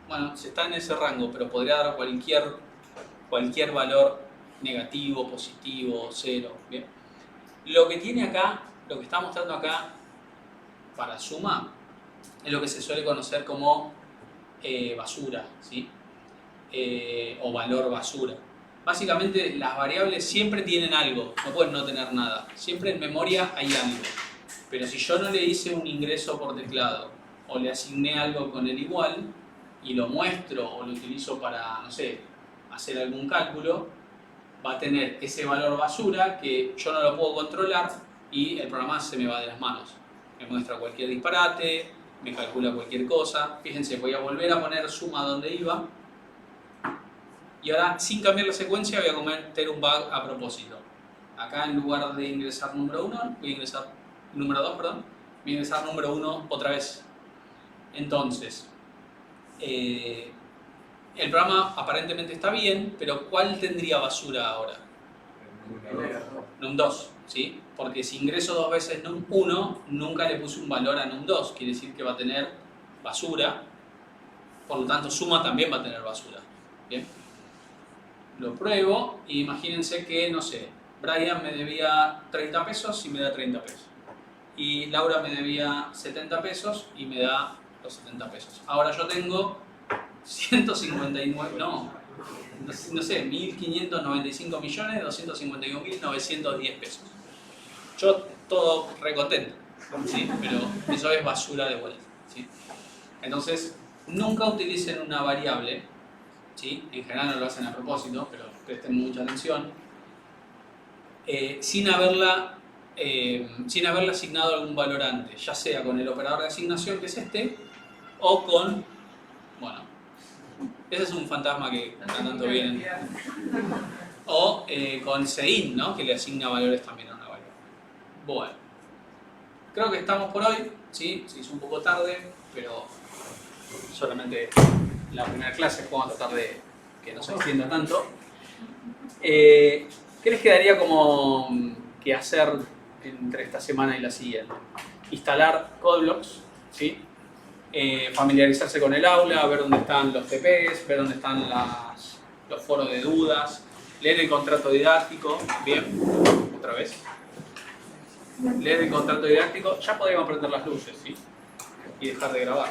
Bueno, se está en ese rango, pero podría dar cualquier valor negativo, positivo, cero. Bien. Lo que tiene acá, lo que está mostrando acá para suma, es lo que se suele conocer como basura, ¿sí? O valor basura. Básicamente las variables siempre tienen algo, no pueden no tener nada. Siempre en memoria hay algo. Pero si yo no le hice un ingreso por teclado o le asigné algo con el igual y lo muestro o lo utilizo para, no sé, hacer algún cálculo, va a tener ese valor basura que yo no lo puedo controlar y el programa se me va de las manos. Me muestra cualquier disparate, me calcula cualquier cosa. Fíjense, voy a volver a poner suma donde iba. Y ahora, sin cambiar la secuencia, voy a cometer un bug a propósito. Acá, en lugar de ingresar número 1, voy a ingresar número 2, perdón. Voy a ingresar número 1 otra vez. Entonces, el programa aparentemente está bien, pero ¿cuál tendría basura ahora? num2, ¿sí? Porque si ingreso dos veces num1, nunca le puse un valor a num2. Quiere decir que va a tener basura. Por lo tanto, suma también va a tener basura. ¿Bien? Lo pruebo y imagínense que, no sé, Brian me debía 30 pesos y me da 30 pesos. Y Laura me debía 70 pesos y me da los 70 pesos. Ahora yo tengo 159, no sé, 1.595.251.910 pesos. Yo todo recontento, ¿sí? Pero eso es basura de vuelta, ¿sí? Entonces, nunca utilicen una variable, ¿sí? En general no lo hacen a propósito, pero presten mucha atención, sin haberla asignado algún valor antes, ya sea con el operador de asignación, que es este, o con, bueno, ese es un fantasma que cada tanto viene, o con Sein, ¿no? Que le asigna valores también a una variable. Bueno, creo que estamos por hoy, ¿sí? Se hizo un poco tarde, pero solamente la primera clase, vamos a tratar de que no se extienda tanto. ¿Qué les quedaría como que hacer entre esta semana y la siguiente? Instalar CodeBlocks, ¿sí? Familiarizarse con el aula, ver dónde están los TPs, ver dónde están los foros de dudas, leer el contrato didáctico, bien, otra vez. Leer el contrato didáctico, ya podríamos prender las luces, ¿sí? Y dejar de grabar.